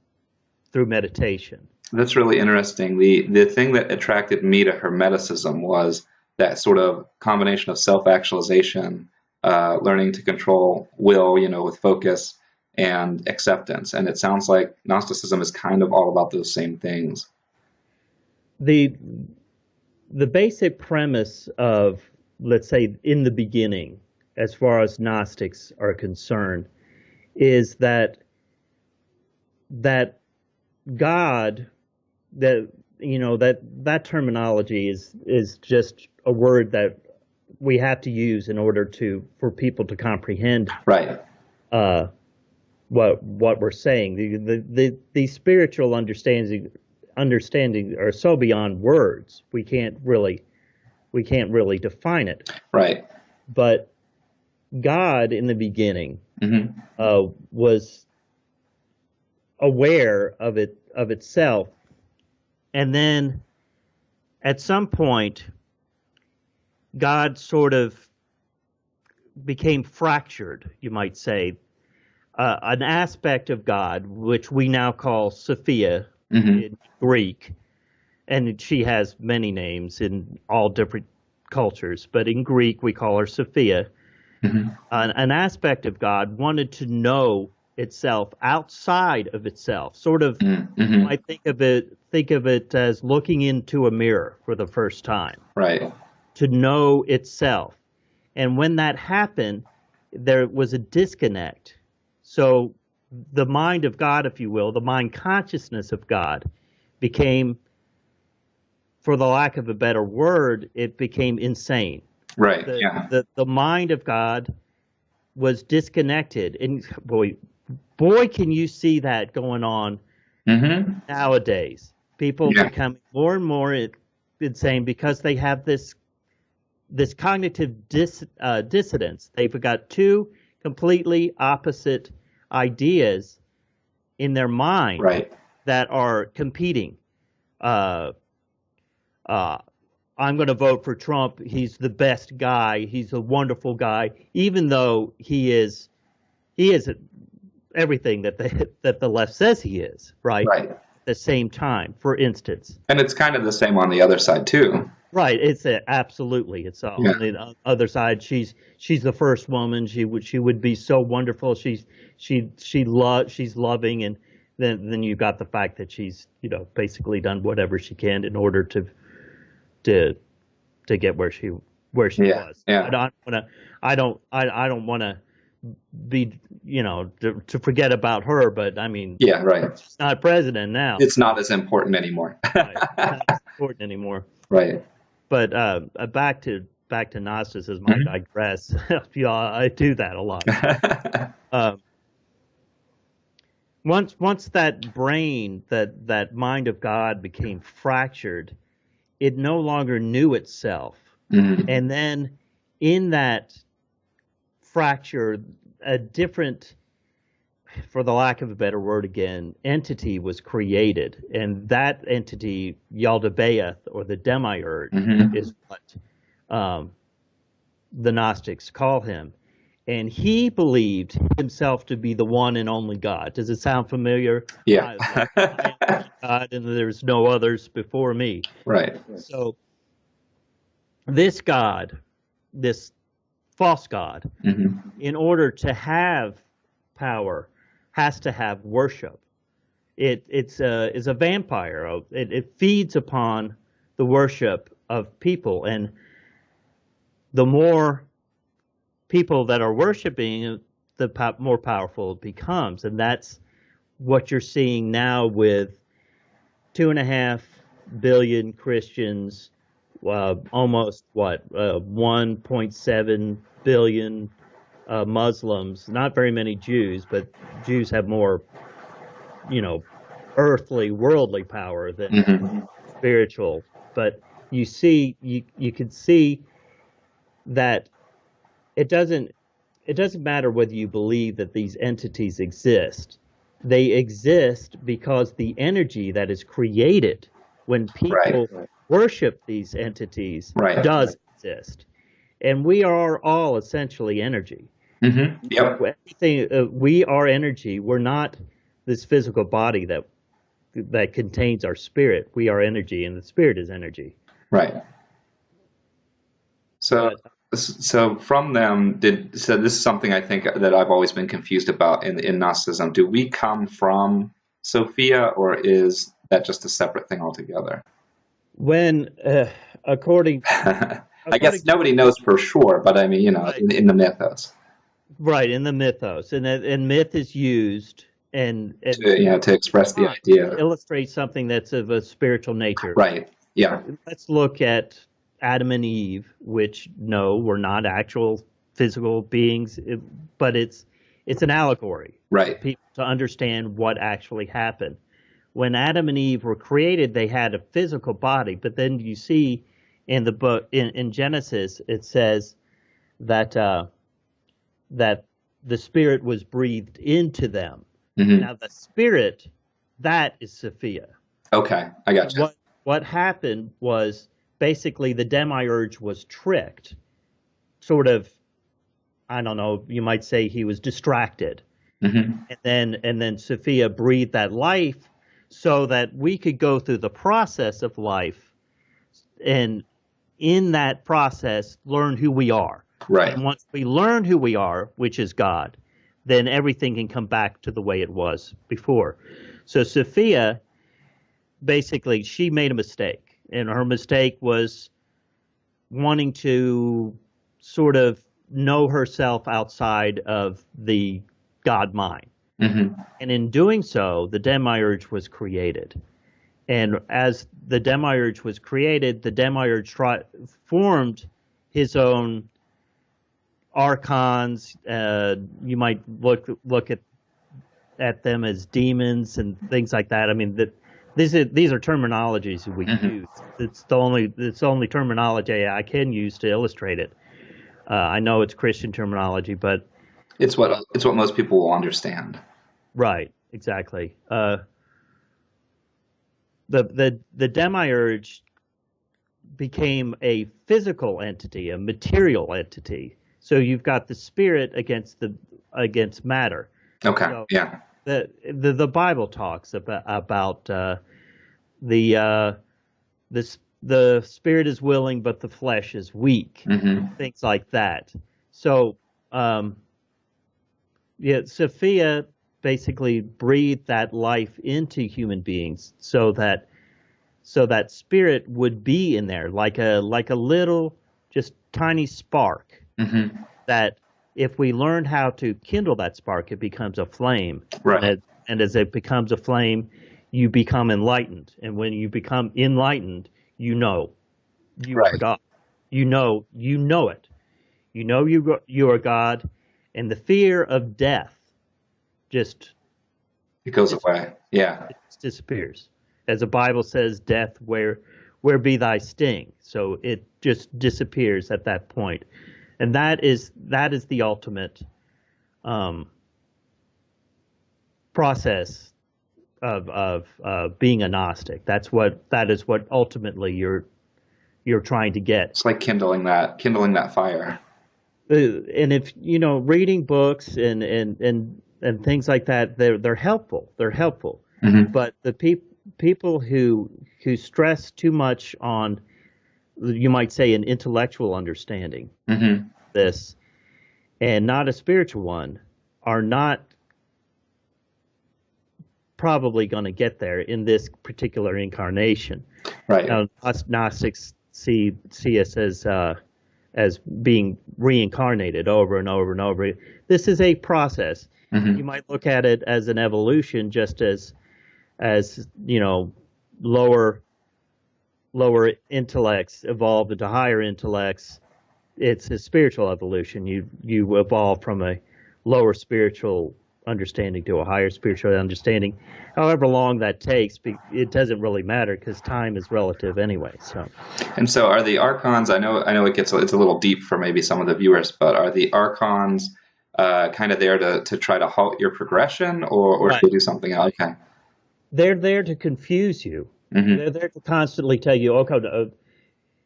[SPEAKER 2] through meditation.
[SPEAKER 1] That's really interesting. The thing that attracted me to Hermeticism was that sort of combination of self-actualization, learning to control will, with focus and acceptance. And it sounds like Gnosticism is kind of all about those same things.
[SPEAKER 2] The the basic premise of, let's say, in the beginning, as far as Gnostics are concerned, is that God, that that terminology is just a word that we have to use in order for people to comprehend
[SPEAKER 1] Right.
[SPEAKER 2] uh, what we're saying. The spiritual understanding are so beyond words. We can't really define it.
[SPEAKER 1] Right.
[SPEAKER 2] But God in the beginning
[SPEAKER 1] Hmm.
[SPEAKER 2] was aware of itself, and then at some point God sort of became fractured, you might say. An aspect of God, which we now call Sophia
[SPEAKER 1] Hmm.
[SPEAKER 2] in Greek, and she has many names in all different cultures, but in Greek we call her Sophia.
[SPEAKER 1] Hmm.
[SPEAKER 2] An aspect of God wanted to know itself outside of itself. Sort of, you
[SPEAKER 1] Hmm.
[SPEAKER 2] might think of it as looking into a mirror for the first time,
[SPEAKER 1] Right.
[SPEAKER 2] to know itself. And when that happened, there was a disconnect. So the mind of God, if you will, the mind consciousness of God became, for the lack of a better word, it became insane.
[SPEAKER 1] Right.
[SPEAKER 2] The
[SPEAKER 1] Yeah.
[SPEAKER 2] the mind of God was disconnected. And boy, can you see that going on
[SPEAKER 1] Hmm.
[SPEAKER 2] nowadays. People
[SPEAKER 1] Yeah.
[SPEAKER 2] becoming more and more insane because they have this cognitive dissonance. They've got two completely opposite ideas in their mind
[SPEAKER 1] Right.
[SPEAKER 2] that are competing. Uh, uh, I'm going to vote for Trump. He's the best guy. He's a wonderful guy, even though he is everything that the left says he is. Right.
[SPEAKER 1] Right.
[SPEAKER 2] At the same time, for instance.
[SPEAKER 1] And it's kind of the same on the other side too.
[SPEAKER 2] Right, absolutely. It's
[SPEAKER 1] Yeah.
[SPEAKER 2] on the other side. She's the first woman. She would be so wonderful. She's loving, and then you got the fact that she's basically done whatever she can in order to to get where she
[SPEAKER 1] Yeah.
[SPEAKER 2] was. I
[SPEAKER 1] Yeah.
[SPEAKER 2] don't want to. I don't want to be to forget about her. But I mean,
[SPEAKER 1] Yeah. Right.
[SPEAKER 2] she's not president now.
[SPEAKER 1] It's not as important anymore.
[SPEAKER 2] Right, it's not as important anymore.
[SPEAKER 1] Right.
[SPEAKER 2] But back to Gnosticism, I
[SPEAKER 1] Mhm.
[SPEAKER 2] digress. Yeah, I do that a lot. Uh, once that brain, that mind of God became fractured, it no longer knew itself.
[SPEAKER 1] Mhm.
[SPEAKER 2] And then in that fracture, a different for the lack of a better word again, entity was created, and that entity, Yaldabaoth, or the demiurge,
[SPEAKER 1] Hmm.
[SPEAKER 2] is what um, the Gnostics call him. And he believed himself to be the one and only God. Does it sound familiar?
[SPEAKER 1] Yeah.
[SPEAKER 2] I am the one God, and there's no others before me.
[SPEAKER 1] Right.
[SPEAKER 2] So this God, this false God,
[SPEAKER 1] Hmm.
[SPEAKER 2] in order to have power, has to have worship. It's is a vampire. It feeds upon the worship of people, and the more people that are worshiping, the more powerful it becomes, and that's what you're seeing now with 2.5 billion Christians, almost 1.7 billion Muslims. Not very many Jews, but Jews have more, you know, earthly, worldly power than
[SPEAKER 1] Hmm.
[SPEAKER 2] spiritual. But you can see that it doesn't it doesn't matter whether you believe that these entities exist. They exist because the energy that is created when
[SPEAKER 1] Right.
[SPEAKER 2] people worship these entities
[SPEAKER 1] Right.
[SPEAKER 2] does exist. And we are all essentially energy.
[SPEAKER 1] Hmm. Yep.
[SPEAKER 2] Everything, we are energy. We're not this physical body that contains our spirit. We are energy, and the spirit is energy.
[SPEAKER 1] Right. So,
[SPEAKER 2] But
[SPEAKER 1] so from them, so this is something I think that I've always been confused about in Gnosticism. Do we come from Sophia, or is that just a separate thing altogether?
[SPEAKER 2] when, according
[SPEAKER 1] I
[SPEAKER 2] according
[SPEAKER 1] guess
[SPEAKER 2] to
[SPEAKER 1] nobody knows for sure, but I mean,
[SPEAKER 2] right,
[SPEAKER 1] in the mythos,
[SPEAKER 2] right in the mythos, and myth is used
[SPEAKER 1] to express the
[SPEAKER 2] fine,
[SPEAKER 1] idea.
[SPEAKER 2] to illustrate something that's of a spiritual nature.
[SPEAKER 1] Right. Yeah.
[SPEAKER 2] Let's look at Adam and Eve, which no, were not actual physical beings, but it's an allegory for
[SPEAKER 1] Right.
[SPEAKER 2] people to understand what actually happened. When Adam and Eve were created, they had a physical body, but then you see in the book in Genesis it says that that the spirit was breathed into them.
[SPEAKER 1] Hmm.
[SPEAKER 2] Now the spirit, that is Sophia.
[SPEAKER 1] Okay. I
[SPEAKER 2] So
[SPEAKER 1] gotcha.
[SPEAKER 2] what happened was basically the demiurge was tricked, sort of. I don't know. You might say he was distracted,
[SPEAKER 1] Hmm.
[SPEAKER 2] and then Sophia breathed that life, so that we could go through the process of life, and in that process learn who we are.
[SPEAKER 1] Right.
[SPEAKER 2] And once we learn who we are, which is God, then everything can come back to the way it was before. So Sophia, basically, she made a mistake, and her mistake was wanting to sort of know herself outside of the God mind.
[SPEAKER 1] Hmm.
[SPEAKER 2] And in doing so, the demiurge was created. And as the demiurge was created, the demiurge formed his own archons. You might look at them as demons and things like that. I mean, these are terminologies we
[SPEAKER 1] Hmm.
[SPEAKER 2] use. It's the only terminology I can use to illustrate it. I know it's Christian terminology, but
[SPEAKER 1] It's what most people will understand.
[SPEAKER 2] right, exactly. The demiurge became a physical entity, a material entity. So you've got the spirit against matter.
[SPEAKER 1] Okay.
[SPEAKER 2] So
[SPEAKER 1] Yeah.
[SPEAKER 2] the Bible talks about the the spirit is willing, but the flesh is weak,
[SPEAKER 1] Hmm.
[SPEAKER 2] things like that. So um, yeah, Sophia basically breathed that life into human beings, so that spirit would be in there like a little, just tiny spark,
[SPEAKER 1] Hmm.
[SPEAKER 2] that if we learn how to kindle that spark, it becomes a flame.
[SPEAKER 1] Right.
[SPEAKER 2] And as it becomes a flame, you become enlightened. And when you become enlightened, you know you are
[SPEAKER 1] Right.
[SPEAKER 2] God. You know it. You know you are God, and the fear of death just
[SPEAKER 1] It goes
[SPEAKER 2] disappears.
[SPEAKER 1] away. Yeah.
[SPEAKER 2] It just disappears. As the Bible says, death, where be thy sting? So it just disappears at that point. And that is the ultimate um, process of being a Gnostic. That is what ultimately you're trying to get.
[SPEAKER 1] It's like kindling that fire.
[SPEAKER 2] And if reading books and things like that, they're helpful. They're helpful.
[SPEAKER 1] Hmm.
[SPEAKER 2] But the people who stress too much on, you might say, an intellectual understanding
[SPEAKER 1] Hmm.
[SPEAKER 2] this and not a spiritual one are not probably going to get there in this particular incarnation.
[SPEAKER 1] Right.
[SPEAKER 2] Now, us Gnostics see us as being reincarnated over and over and over. This is a process.
[SPEAKER 1] Hmm.
[SPEAKER 2] You might look at it as an evolution, just as lower intellects evolve into higher intellects. It's a spiritual evolution. You evolve from a lower spiritual understanding to a higher spiritual understanding. However long that takes, it doesn't really matter because time is relative anyway. So.
[SPEAKER 1] And so, are the archons? I know it's a little deep for maybe some of the viewers, but are the archons kind of there to try to halt your progression, or should
[SPEAKER 2] Right.
[SPEAKER 1] we do something else? Okay.
[SPEAKER 2] They're there to confuse you.
[SPEAKER 1] Hmm.
[SPEAKER 2] They're there to constantly tell you, okay,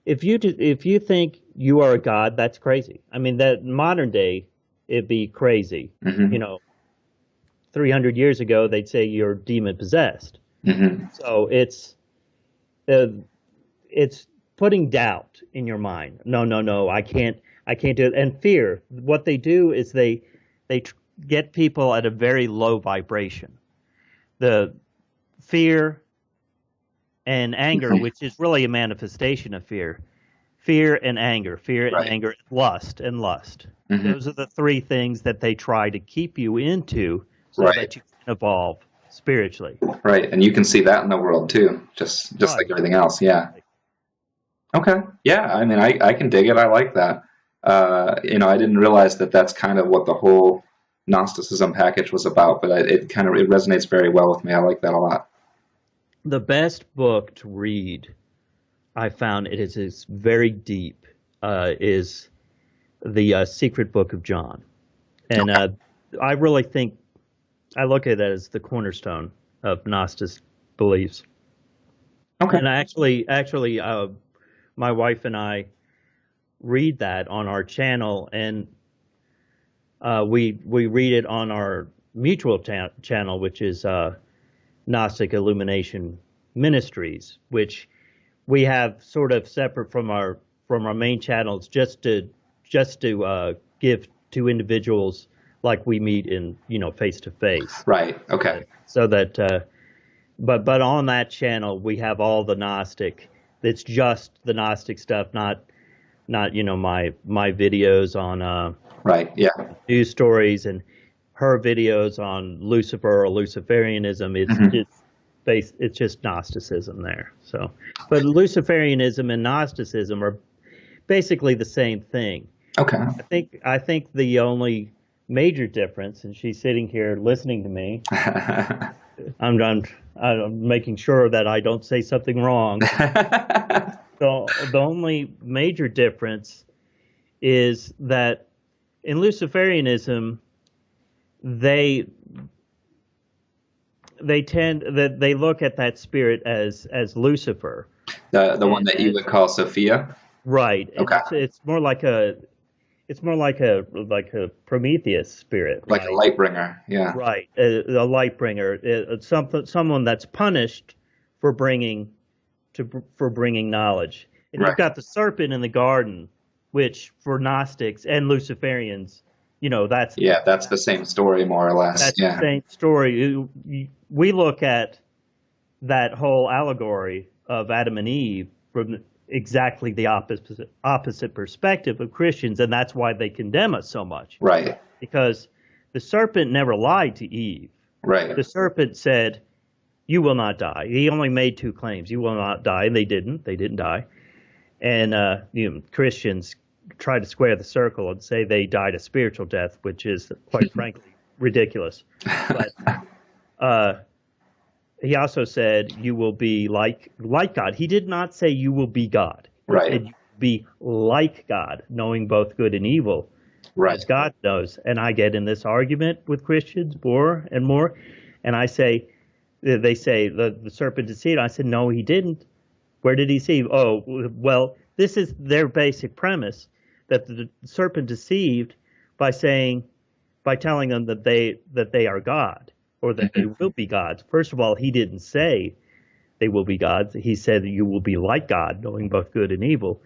[SPEAKER 2] if you think you are a god, that's crazy. I mean, that modern day, it'd be crazy.
[SPEAKER 1] Hmm.
[SPEAKER 2] 300 years ago, they'd say you're demon possessed.
[SPEAKER 1] Hmm.
[SPEAKER 2] So it's putting doubt in your mind. No, I can't do it. And fear. What they do is they get people at a very low vibration. The fear and anger, which is really a manifestation of fear. Fear and anger,
[SPEAKER 1] Right.
[SPEAKER 2] lust and lust.
[SPEAKER 1] Hmm.
[SPEAKER 2] Those are the three things that they try to keep you into so
[SPEAKER 1] Right.
[SPEAKER 2] that you can evolve spiritually.
[SPEAKER 1] Right. And you can see that in the world too, just
[SPEAKER 2] Right.
[SPEAKER 1] like everything else. Yeah. Okay. Yeah. I mean, I can dig it. I like that. I didn't realize that that's kind of what the whole Gnosticism package was about, but it resonates very well with me. I like that a lot.
[SPEAKER 2] The best book to read, I found is very deep, is the Secret Book of John. And I really think I look at it as the cornerstone of Gnostic beliefs.
[SPEAKER 1] Okay.
[SPEAKER 2] And actually, my wife and I read that on our channel, and we read it on our mutual channel, which is Gnostic Illumination Ministries, which we have sort of separate from our main channels, just to give to individuals like we meet in face to face.
[SPEAKER 1] Right. Okay.
[SPEAKER 2] So that but on that channel we have all the Gnostic. It's just the Gnostic stuff, not my videos on
[SPEAKER 1] Right. Yeah.
[SPEAKER 2] news stories and her videos on Lucifer or Luciferianism.
[SPEAKER 1] Hmm.
[SPEAKER 2] It's just Gnosticism there. So, but Luciferianism and Gnosticism are basically the same thing.
[SPEAKER 1] Okay.
[SPEAKER 2] I think the only major difference, and she's sitting here listening to me, I'm making sure that I don't say something wrong. So the only major difference is that in Luciferianism, they look at that spirit as Lucifer.
[SPEAKER 1] The one that you would call Sophia.
[SPEAKER 2] Right.
[SPEAKER 1] Okay.
[SPEAKER 2] It's more like a Prometheus spirit,
[SPEAKER 1] Like a
[SPEAKER 2] right?
[SPEAKER 1] light bringer. Yeah.
[SPEAKER 2] Right. A light bringer, someone that's punished for bringing knowledge. And
[SPEAKER 1] Right.
[SPEAKER 2] you've got the serpent in the garden, which for Gnostics and Luciferians, that's
[SPEAKER 1] the same story more or less.
[SPEAKER 2] that's
[SPEAKER 1] Yeah.
[SPEAKER 2] the same story. We look at that whole allegory of Adam and Eve from exactly the opposite perspective of Christians, and that's why they condemn us so much.
[SPEAKER 1] Right.
[SPEAKER 2] Because the serpent never lied to Eve.
[SPEAKER 1] Right.
[SPEAKER 2] The serpent said, "You will not die." He only made two claims: "You will not die," and they didn't. They didn't die. And Christians try to square the circle and say they died a spiritual death, which is quite frankly ridiculous. But he also said, "You will be like God." He did not say you will be God. He
[SPEAKER 1] Right.
[SPEAKER 2] said you will be like God, knowing both good and evil,
[SPEAKER 1] Right.
[SPEAKER 2] as God knows. And I get in this argument with Christians more and more, And they say the serpent deceived. I said, no, he didn't. Where did he deceive? Oh, well, this is their basic premise, that the serpent deceived by telling them that they are God, or that they will be gods. First of all, he didn't say they will be gods. He said you will be like God, knowing both good and evil.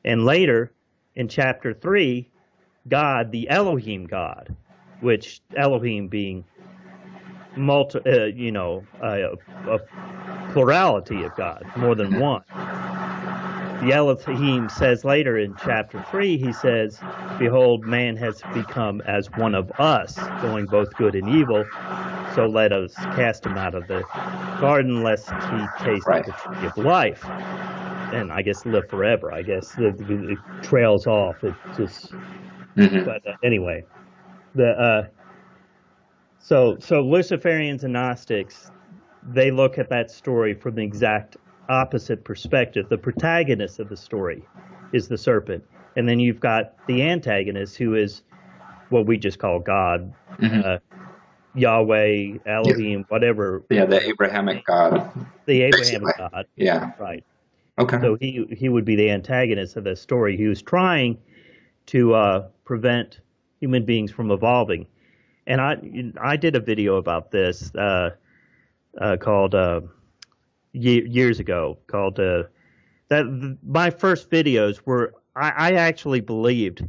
[SPEAKER 2] And later, in chapter 3, God, the Elohim God, which Elohim being a plurality of gods, more than one. The Elohim says later in chapter 3, he says, behold, man has become as one of us, knowing both good and evil. So let us cast him out of the garden, lest he taste of the tree of life. And I guess live forever. I guess it trails off. It just, but anyway, so Luciferians and Gnostics, they look at that story from the exact opposite perspective. The protagonist of the story is the serpent, and then you've got the antagonist, who is what we just call God, Yahweh, Elohim, whatever.
[SPEAKER 1] Yeah, the Abrahamic God.
[SPEAKER 2] The Abrahamic God.
[SPEAKER 1] Yeah.
[SPEAKER 2] Right.
[SPEAKER 1] Okay.
[SPEAKER 2] So he would be the antagonist of the story. He was trying to prevent human beings from evolving. And I did a video about this called years ago, called that my first videos were, I actually believed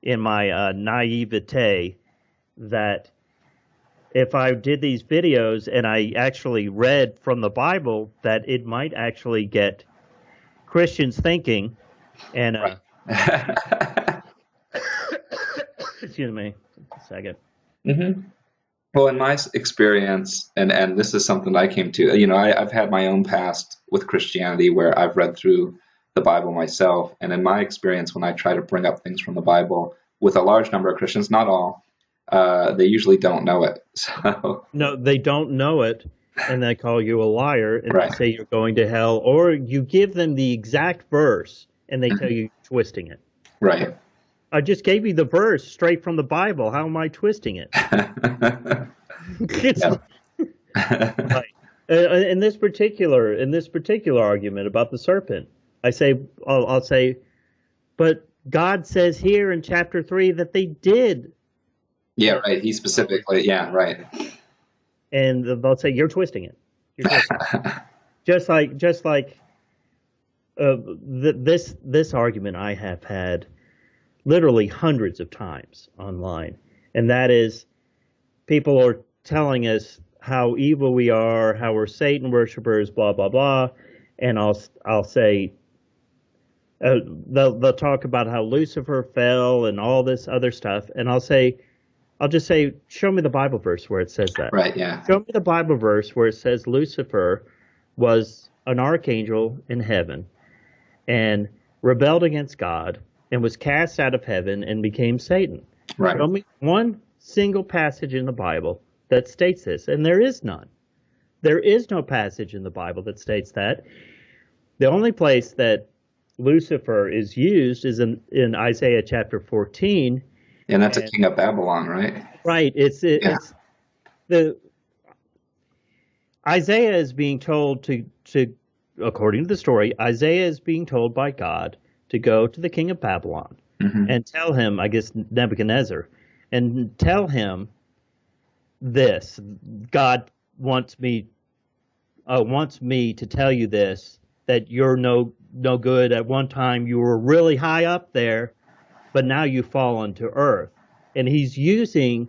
[SPEAKER 2] in my naivete that if I did these videos and I actually read from the Bible, that it might actually get Christians thinking. And excuse me a second.
[SPEAKER 1] Well, in my experience, and this is something I came to, I've had my own past with Christianity where I've read through the Bible myself. And in my experience, when I try to bring up things from the Bible with a large number of Christians, not all, they usually don't know it. So
[SPEAKER 2] no, they don't know it, and they call you a liar, and they say you're going to hell, or you give them the exact verse, and they tell you you're twisting it.
[SPEAKER 1] Right.
[SPEAKER 2] I just gave you the verse straight from the Bible. How am I twisting it? Right. In this particular argument about the serpent, I'll say, but God says here in chapter 3 that they did.
[SPEAKER 1] Yeah, right. He specifically, yeah, right.
[SPEAKER 2] And they'll say you're twisting it. You're twisting it. just like this argument I have had literally hundreds of times online, and that is, people are telling us how evil we are, how we're Satan worshipers, blah blah blah, and I'll say they'll talk about how Lucifer fell and all this other stuff, and I'll just say, show me the Bible verse where it says that.
[SPEAKER 1] Right. Yeah.
[SPEAKER 2] Show me the Bible verse where it says Lucifer was an archangel in heaven and rebelled against God and was cast out of heaven and became Satan.
[SPEAKER 1] Right.
[SPEAKER 2] Show me one single passage in the Bible that states this, and there is none. There is no passage in the Bible that states that. The only place that Lucifer is used is in Isaiah chapter 14.
[SPEAKER 1] And that's a king of Babylon, right?
[SPEAKER 2] Right. It's Isaiah is being told to, according to the story, Isaiah is being told by God to go to the king of Babylon and tell him, I guess Nebuchadnezzar, and tell him this: God wants me to tell you this, that you're no good. At one time you were really high up there, but now you've fallen to earth. And he's using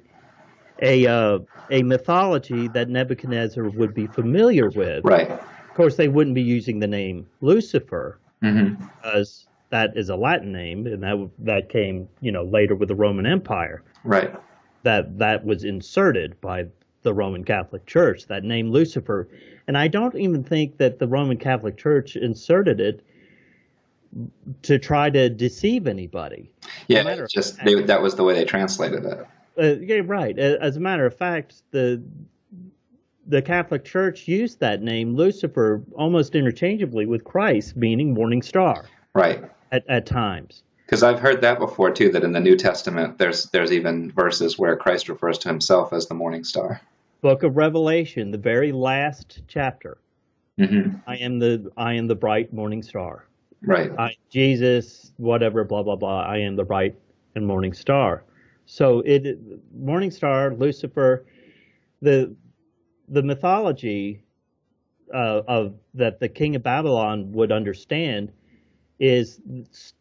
[SPEAKER 2] a mythology that Nebuchadnezzar would be familiar with.
[SPEAKER 1] Right.
[SPEAKER 2] Of course, they wouldn't be using the name Lucifer, because that is a Latin name, and that came later with the Roman Empire.
[SPEAKER 1] Right.
[SPEAKER 2] That was inserted by the Roman Catholic Church, that name Lucifer. And I don't even think that the Roman Catholic Church inserted it to try to deceive anybody.
[SPEAKER 1] Yeah, that was the way they translated it.
[SPEAKER 2] Yeah, right. As a matter of fact, the Catholic Church used that name Lucifer almost interchangeably with Christ, meaning morning star.
[SPEAKER 1] Right.
[SPEAKER 2] At times.
[SPEAKER 1] Because I've heard that before too, that in the New Testament there's even verses where Christ refers to himself as the morning star.
[SPEAKER 2] Book of Revelation, the very last chapter.
[SPEAKER 1] Hmm.
[SPEAKER 2] I am the bright morning star.
[SPEAKER 1] Right.
[SPEAKER 2] Jesus, whatever, blah blah blah. I am the bright and morning star. So morning star, Lucifer, the the mythology of that the king of Babylon would understand is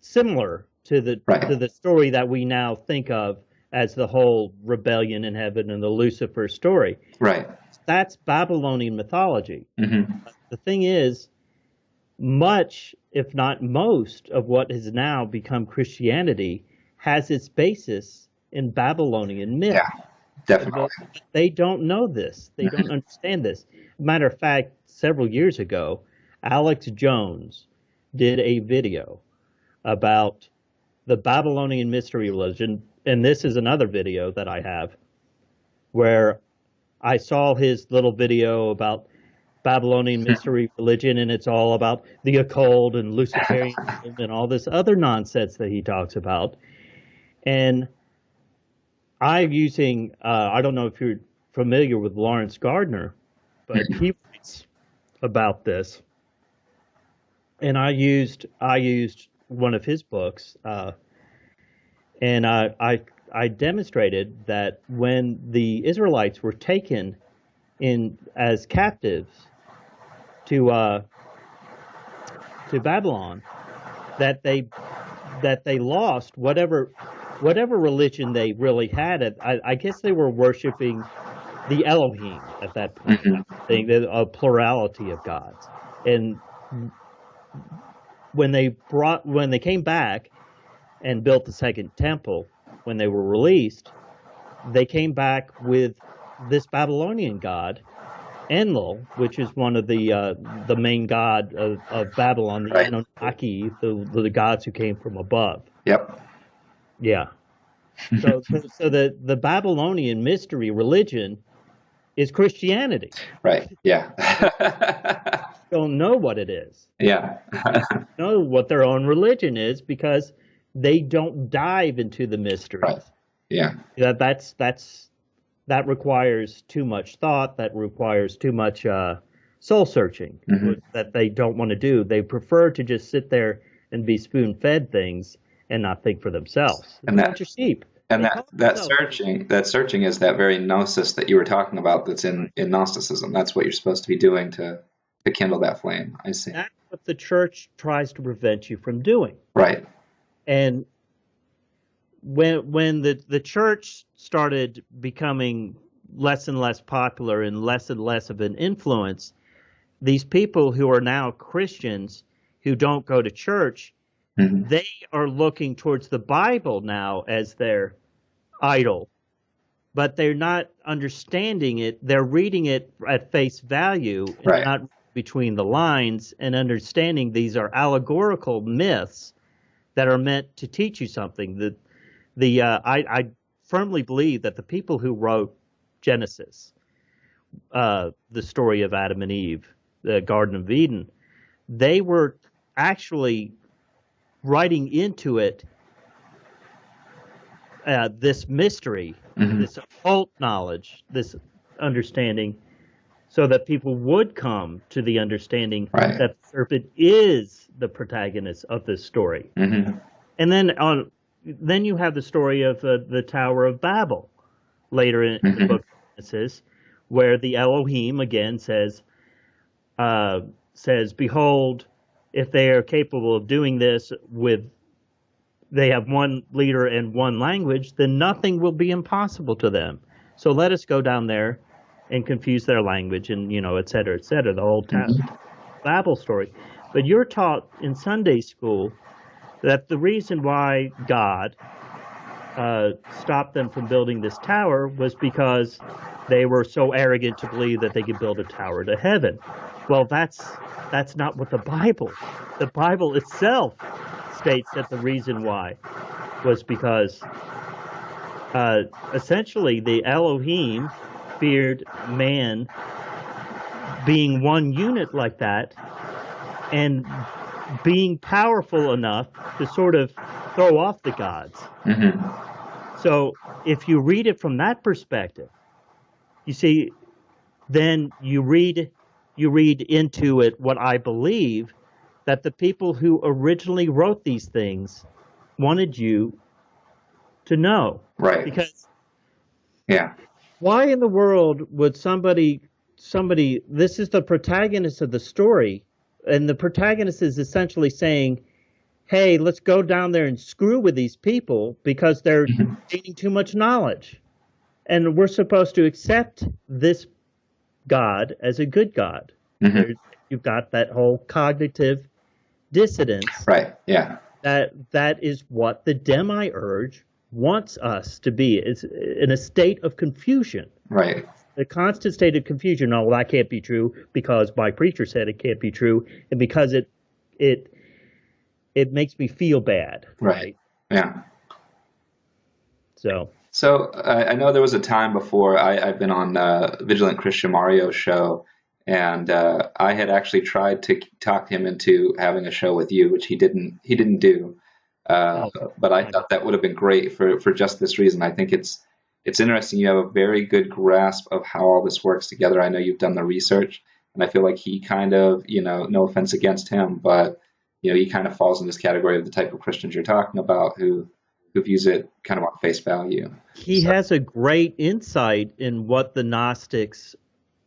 [SPEAKER 2] similar to
[SPEAKER 1] Right.
[SPEAKER 2] the story that we now think of as the whole rebellion in heaven and the Lucifer story.
[SPEAKER 1] Right.
[SPEAKER 2] That's Babylonian mythology.
[SPEAKER 1] Hmm.
[SPEAKER 2] The thing is, much, if not most, of what has now become Christianity has its basis in Babylonian myth.
[SPEAKER 1] Yeah, definitely.
[SPEAKER 2] But they don't know this. They don't understand this. Matter of fact, several years ago, Alex Jones did a video about the Babylonian mystery religion, and this is another video that I have where I saw his little video about Babylonian mystery religion, and it's all about the occult and Luciferianism and all this other nonsense that he talks about. And I'm using, I don't know if you're familiar with Lawrence Gardner, but he writes about this. And I used one of his books, and I demonstrated that when the Israelites were taken in as captives to to Babylon, that they lost whatever religion they really had. I guess they were worshiping the Elohim at that point.
[SPEAKER 1] Hmm.
[SPEAKER 2] A plurality of gods. And when they came back and built the second temple, when they were released, they came back with this Babylonian god, Enlil, which is one of the main god of Babylon, the
[SPEAKER 1] Right.
[SPEAKER 2] Anunnaki, the gods who came from above.
[SPEAKER 1] Yep.
[SPEAKER 2] Yeah. So the Babylonian mystery religion is Christianity.
[SPEAKER 1] Right. Yeah.
[SPEAKER 2] Don't know what it is.
[SPEAKER 1] Yeah.
[SPEAKER 2] Know what their own religion is because they don't dive into the
[SPEAKER 1] Right.
[SPEAKER 2] mysteries.
[SPEAKER 1] Yeah.
[SPEAKER 2] That requires too much thought. That requires too much soul searching
[SPEAKER 1] Hmm.
[SPEAKER 2] that they don't want to do. They prefer to just sit there and be spoon fed things and not think for themselves. It's
[SPEAKER 1] And
[SPEAKER 2] a bunch of sheep.
[SPEAKER 1] and
[SPEAKER 2] They
[SPEAKER 1] that
[SPEAKER 2] call
[SPEAKER 1] that
[SPEAKER 2] themselves.
[SPEAKER 1] searching is that very gnosis that you were talking about that's in Gnosticism. That's what you're supposed to be doing to kindle that flame. I see.
[SPEAKER 2] That's what the church tries to prevent you from doing.
[SPEAKER 1] Right.
[SPEAKER 2] And when the church started becoming less and less popular and less of an influence, these people who are now Christians who don't go to church,
[SPEAKER 1] Hmm.
[SPEAKER 2] they are looking towards the Bible now as their idol, but they're not understanding it. They're reading it at face value and
[SPEAKER 1] Right.
[SPEAKER 2] not between the lines and understanding these are allegorical myths that are meant to teach you something. I firmly believe that the people who wrote Genesis, the story of Adam and Eve, the Garden of Eden, they were actually writing into it this mystery,
[SPEAKER 1] Hmm.
[SPEAKER 2] this occult knowledge, this understanding, so that people would come to the understanding
[SPEAKER 1] Right.
[SPEAKER 2] that the serpent is the protagonist of this story.
[SPEAKER 1] Hmm.
[SPEAKER 2] And then you have the story of the Tower of Babel later in the
[SPEAKER 1] Hmm.
[SPEAKER 2] book of Genesis, where the Elohim again says, "Behold, if they are capable of doing this they have one leader and one language, then nothing will be impossible to them. So let us go down there and confuse their language, and et cetera, et cetera." The whole
[SPEAKER 1] Hmm.
[SPEAKER 2] Babel story. But you're taught in Sunday school that the reason why God stopped them from building this tower was because they were so arrogant to believe that they could build a tower to heaven. Well, that's not what the Bible itself states that the reason why was because essentially the Elohim feared man being one unit like that and being powerful enough to sort of throw off the gods.
[SPEAKER 1] Hmm.
[SPEAKER 2] So if you read it from that perspective, you see, then you read into it what I believe, that the people who originally wrote these things wanted you to know.
[SPEAKER 1] Right.
[SPEAKER 2] Because
[SPEAKER 1] Yeah.
[SPEAKER 2] why in the world would somebody, this is the protagonist of the story, and the protagonist is essentially saying, hey, let's go down there and screw with these people because they're
[SPEAKER 1] Hmm.
[SPEAKER 2] gaining too much knowledge. And we're supposed to accept this God as a good God.
[SPEAKER 1] Hmm.
[SPEAKER 2] There, you've got that whole cognitive dissonance.
[SPEAKER 1] Right. Yeah.
[SPEAKER 2] That is what the demiurge wants us to be. It's in a state of confusion.
[SPEAKER 1] Right.
[SPEAKER 2] A constant state of confusion. No, well, that can't be true because my preacher said it can't be true, and because it makes me feel bad.
[SPEAKER 1] Right. Yeah.
[SPEAKER 2] So
[SPEAKER 1] So I know there was a time before I've been on Vigilant Christian Mario's show, and I had actually tried to talk him into having a show with you, which he didn't do. Uh,
[SPEAKER 2] oh,
[SPEAKER 1] but I thought that would have been great for just this reason. I think it's interesting. You have a very good grasp of how all this works together. I know you've done the research, and I feel like he kind of, no offense against him, but he kind of falls in this category of the type of Christians you're talking about who views it kind of on face value.
[SPEAKER 2] he
[SPEAKER 1] So,
[SPEAKER 2] has a great insight in what the Gnostics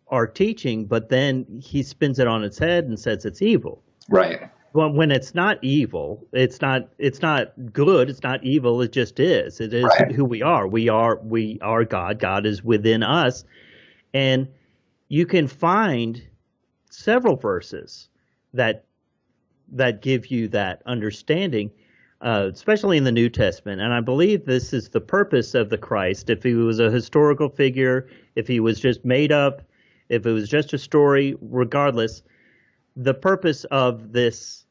[SPEAKER 2] are teaching, but then he spins it on its head and says it's evil.
[SPEAKER 1] right.
[SPEAKER 2] Well, when it's not evil, it's not good, it's not evil, it just is. It is
[SPEAKER 1] Right.
[SPEAKER 2] who we are. We are God. God is within us. And you can find several verses that give you that understanding, especially in the New Testament. And I believe this is the purpose of the Christ. If he was a historical figure, if he was just made up, if it was just a story, regardless, the purpose of this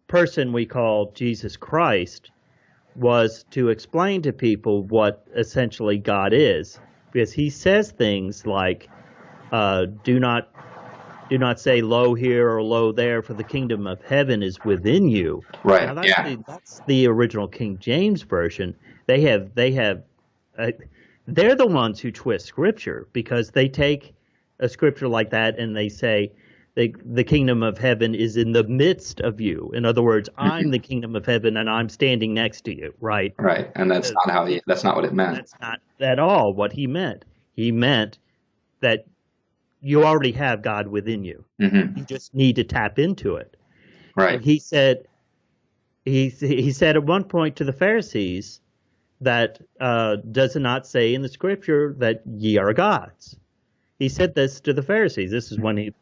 [SPEAKER 2] person we call Jesus Christ was to explain to people what essentially God is, because he says things like, "Do not say lo here or lo there, for the kingdom of heaven is within you."
[SPEAKER 1] Right.
[SPEAKER 2] Now
[SPEAKER 1] Yeah.
[SPEAKER 2] that's the original King James version. They have uh, they're the ones who twist scripture, because they take a scripture like that and they say the kingdom of heaven is in the midst of you. In other words, I'm
[SPEAKER 1] Hmm.
[SPEAKER 2] the kingdom of heaven and I'm standing next to you, right?
[SPEAKER 1] Right. And that's not what it meant.
[SPEAKER 2] That's not at all what he meant. He meant that you already have God within you.
[SPEAKER 1] Hmm.
[SPEAKER 2] You just need to tap into it.
[SPEAKER 1] Right.
[SPEAKER 2] And he said at one point to the Pharisees that does it not say in the scripture that ye are gods? He said this to the Pharisees. This is when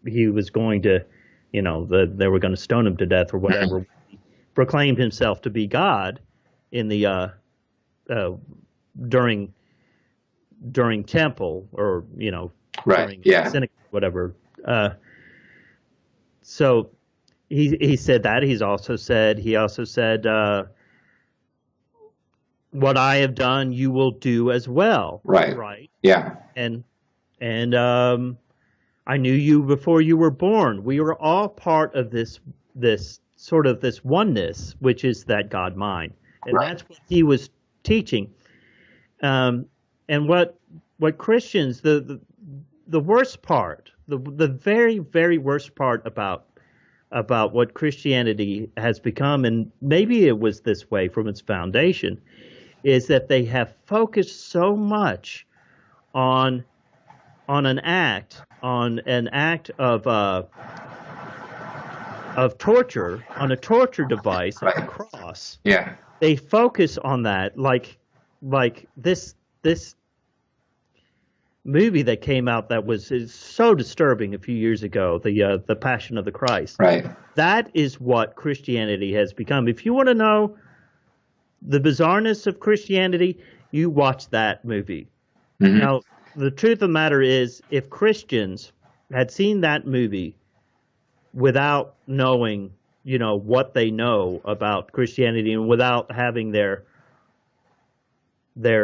[SPEAKER 2] he was going to, they were going to stone him to death or whatever. He proclaimed himself to be God in the during temple, or
[SPEAKER 1] Right.
[SPEAKER 2] during
[SPEAKER 1] Yeah.
[SPEAKER 2] synagogue, whatever. So he said that. He also said what I have done, you will do as well.
[SPEAKER 1] Right.
[SPEAKER 2] Right.
[SPEAKER 1] Yeah.
[SPEAKER 2] And I knew you before you were born. We were all part of this sort of this oneness, which is that God mind, and
[SPEAKER 1] Right.
[SPEAKER 2] that's what he was teaching. And what Christians, the worst part, the very, very worst part about what Christianity has become, and maybe it was this way from its foundation, is that they have focused so much on an act of torture, on a torture device of the
[SPEAKER 1] Right.
[SPEAKER 2] cross.
[SPEAKER 1] Yeah.
[SPEAKER 2] They focus on that, like this movie that came out that is so disturbing a few years ago, the Passion of the Christ.
[SPEAKER 1] Right.
[SPEAKER 2] That is what Christianity has become. If you want to know the bizarreness of Christianity, you watch that movie.
[SPEAKER 1] Hmm.
[SPEAKER 2] Now, the truth of the matter is, if Christians had seen that movie without knowing, what they know about Christianity, and without having their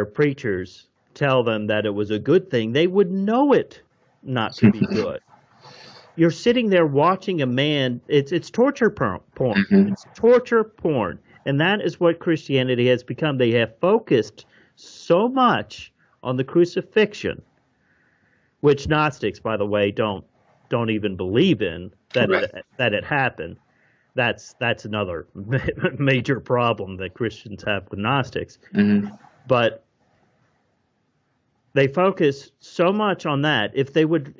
[SPEAKER 2] preachers tell them that it was a good thing, they would know it not to be good. You're sitting there watching a man. It's torture porn.
[SPEAKER 1] Hmm.
[SPEAKER 2] It's torture porn, and that is what Christianity has become. They have focused so much on the crucifixion which Gnostics, by the way, don't even believe in that
[SPEAKER 1] Right.
[SPEAKER 2] it happened. That's another major problem that Christians have with Gnostics.
[SPEAKER 1] Mm-hmm.
[SPEAKER 2] But they focus so much on that. If they would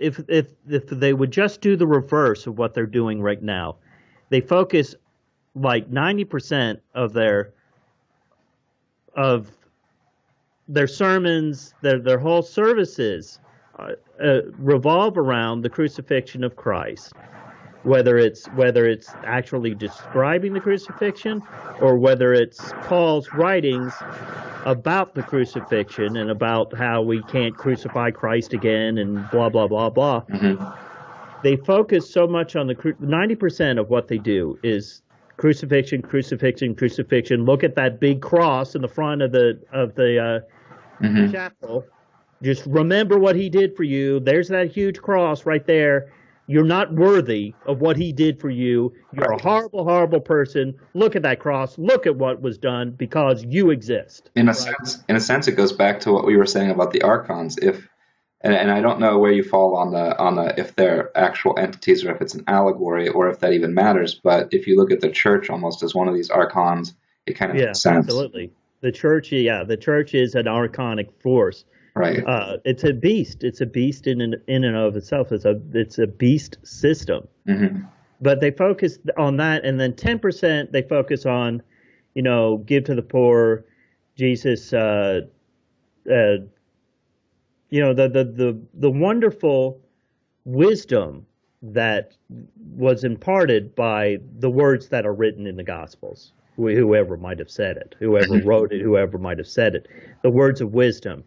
[SPEAKER 2] just do the reverse of what they're doing right now, they focus like 90% of their sermons, their whole services revolve around the crucifixion of Christ. Whether it's actually describing the crucifixion, or whether it's Paul's writings about the crucifixion and about how we can't crucify Christ again and blah blah blah blah.
[SPEAKER 1] Mm-hmm.
[SPEAKER 2] They focus so much on 90% of what they do is crucifixion, crucifixion, crucifixion. Look at that big cross in the front of the
[SPEAKER 1] Mm-hmm.
[SPEAKER 2] chapel. Just remember what he did for you. There's that huge cross right there. You're not worthy of what he did for you. You're a horrible, horrible person. Look at that cross. Look at what was done because you exist.
[SPEAKER 1] In a sense, it goes back to what we were saying about the archons. And I don't know where you fall on the if they're actual entities or if it's an allegory or if that even matters. But if you look at the church almost as one of these archons, it kind of makes sense.
[SPEAKER 2] Absolutely. The church is an archonic force.
[SPEAKER 1] Right.
[SPEAKER 2] It's a beast. It's a beast in and of itself. It's a beast system.
[SPEAKER 1] Mm-hmm.
[SPEAKER 2] But they focus on that, and then 10% they focus on, give to the poor, Jesus, the wonderful wisdom that was imparted by the words that are written in the Gospels. Whoever might have said it, whoever wrote it, whoever might have said it, the words of wisdom.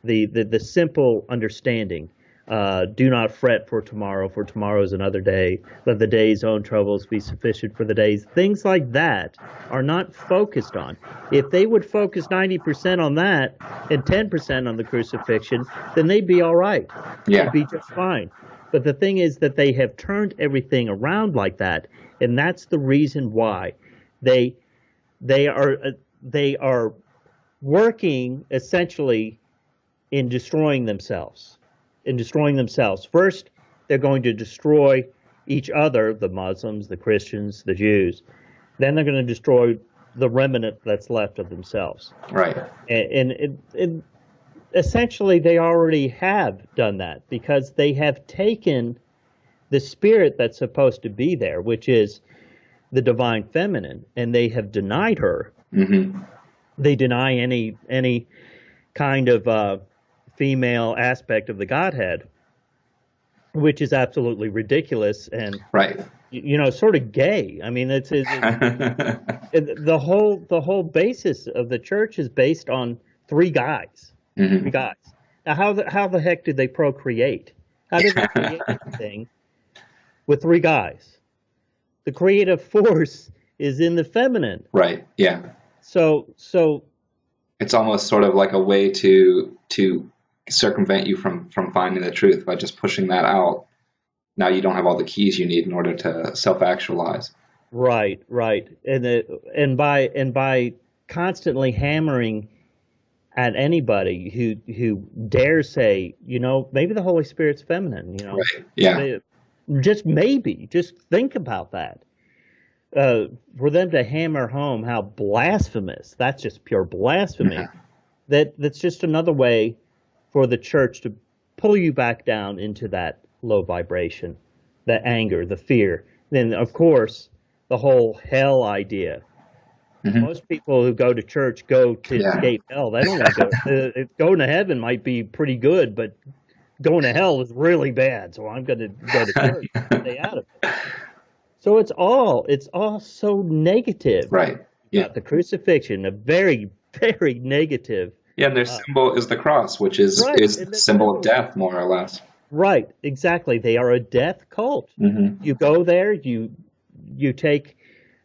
[SPEAKER 2] The simple understanding. Do not fret for tomorrow is another day. Let the day's own troubles be sufficient for the days. Things like that are not focused on. If they would focus 90% on that and 10% on the crucifixion, then they'd be all right.
[SPEAKER 1] Yeah.
[SPEAKER 2] They'd be just fine. But the thing is that they have turned everything around like that, and that's the reason why they are working essentially in destroying themselves. First, they're going to destroy each other, the Muslims, the Christians, the Jews. Then they're going to destroy the remnant that's left of themselves.
[SPEAKER 1] Right.
[SPEAKER 2] And essentially, they already have done that because they have taken the spirit that's supposed to be there, which is the divine feminine, and they have denied her.
[SPEAKER 1] Mm-hmm.
[SPEAKER 2] They deny any kind of female aspect of the Godhead, which is absolutely ridiculous and
[SPEAKER 1] right.
[SPEAKER 2] Sort of gay. I mean, it's the whole basis of the church is based on three guys.
[SPEAKER 1] Mm-hmm.
[SPEAKER 2] Three guys. Now, how the heck did they procreate? How did they create anything with three guys? The creative force is in the feminine.
[SPEAKER 1] Right. Yeah.
[SPEAKER 2] So
[SPEAKER 1] it's almost sort of like a way to circumvent you from finding the truth by just pushing that out. Now you don't have all the keys you need in order to self-actualize.
[SPEAKER 2] Right. And by constantly hammering at anybody who dares say, maybe the Holy Spirit's feminine,
[SPEAKER 1] Right. Yeah.
[SPEAKER 2] Just think about that. For them to hammer home how blasphemous, that's just pure blasphemy. Mm-hmm. That's just another way for the church to pull you back down into that low vibration, the anger, the fear. Then, of course, the whole hell idea. Mm-hmm. Most people who go to church go to escape hell. They don't want to go. Going to heaven might be pretty good, but going to hell is really bad. So I'm going to go to church and stay out of it. So it's all so negative.
[SPEAKER 1] Right. Yeah.
[SPEAKER 2] The crucifixion, a very, very negative.
[SPEAKER 1] Yeah, and their symbol is the cross, which is the symbol of death, more or less.
[SPEAKER 2] Right, exactly. They are a death cult.
[SPEAKER 1] Mm-hmm.
[SPEAKER 2] You go there, you take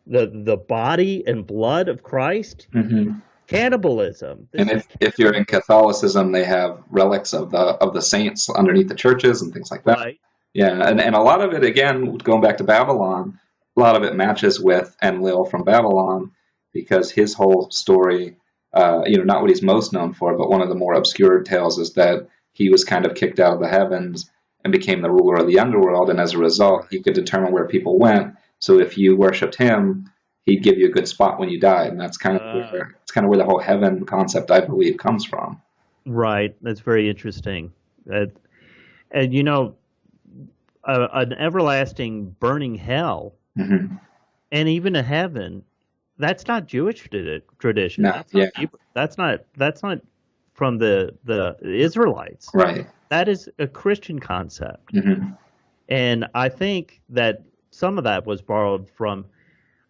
[SPEAKER 2] the body and blood of Christ.
[SPEAKER 1] Mm-hmm.
[SPEAKER 2] Cannibalism.
[SPEAKER 1] And if you're in Catholicism, they have relics of the saints underneath the churches and things like that.
[SPEAKER 2] Right.
[SPEAKER 1] Yeah, and a lot of it, again, going back to Babylon, a lot of it matches with Enlil from Babylon, because his whole story, not what he's most known for, but one of the more obscure tales is that he was kind of kicked out of the heavens and became the ruler of the underworld, and as a result, he could determine where people went. So if you worshipped him, he'd give you a good spot when you died, and that's kind of where the whole heaven concept, I believe, comes from.
[SPEAKER 2] Right. That's very interesting. And you know, an everlasting burning hell
[SPEAKER 1] Mm-hmm.
[SPEAKER 2] and even a heaven, that's not Jewish tradition.
[SPEAKER 1] No,
[SPEAKER 2] That's
[SPEAKER 1] yeah,
[SPEAKER 2] not Hebrew. That's not from the Israelites.
[SPEAKER 1] right.
[SPEAKER 2] That is a Christian concept.
[SPEAKER 1] Mm-hmm.
[SPEAKER 2] And I think that some of that was borrowed from,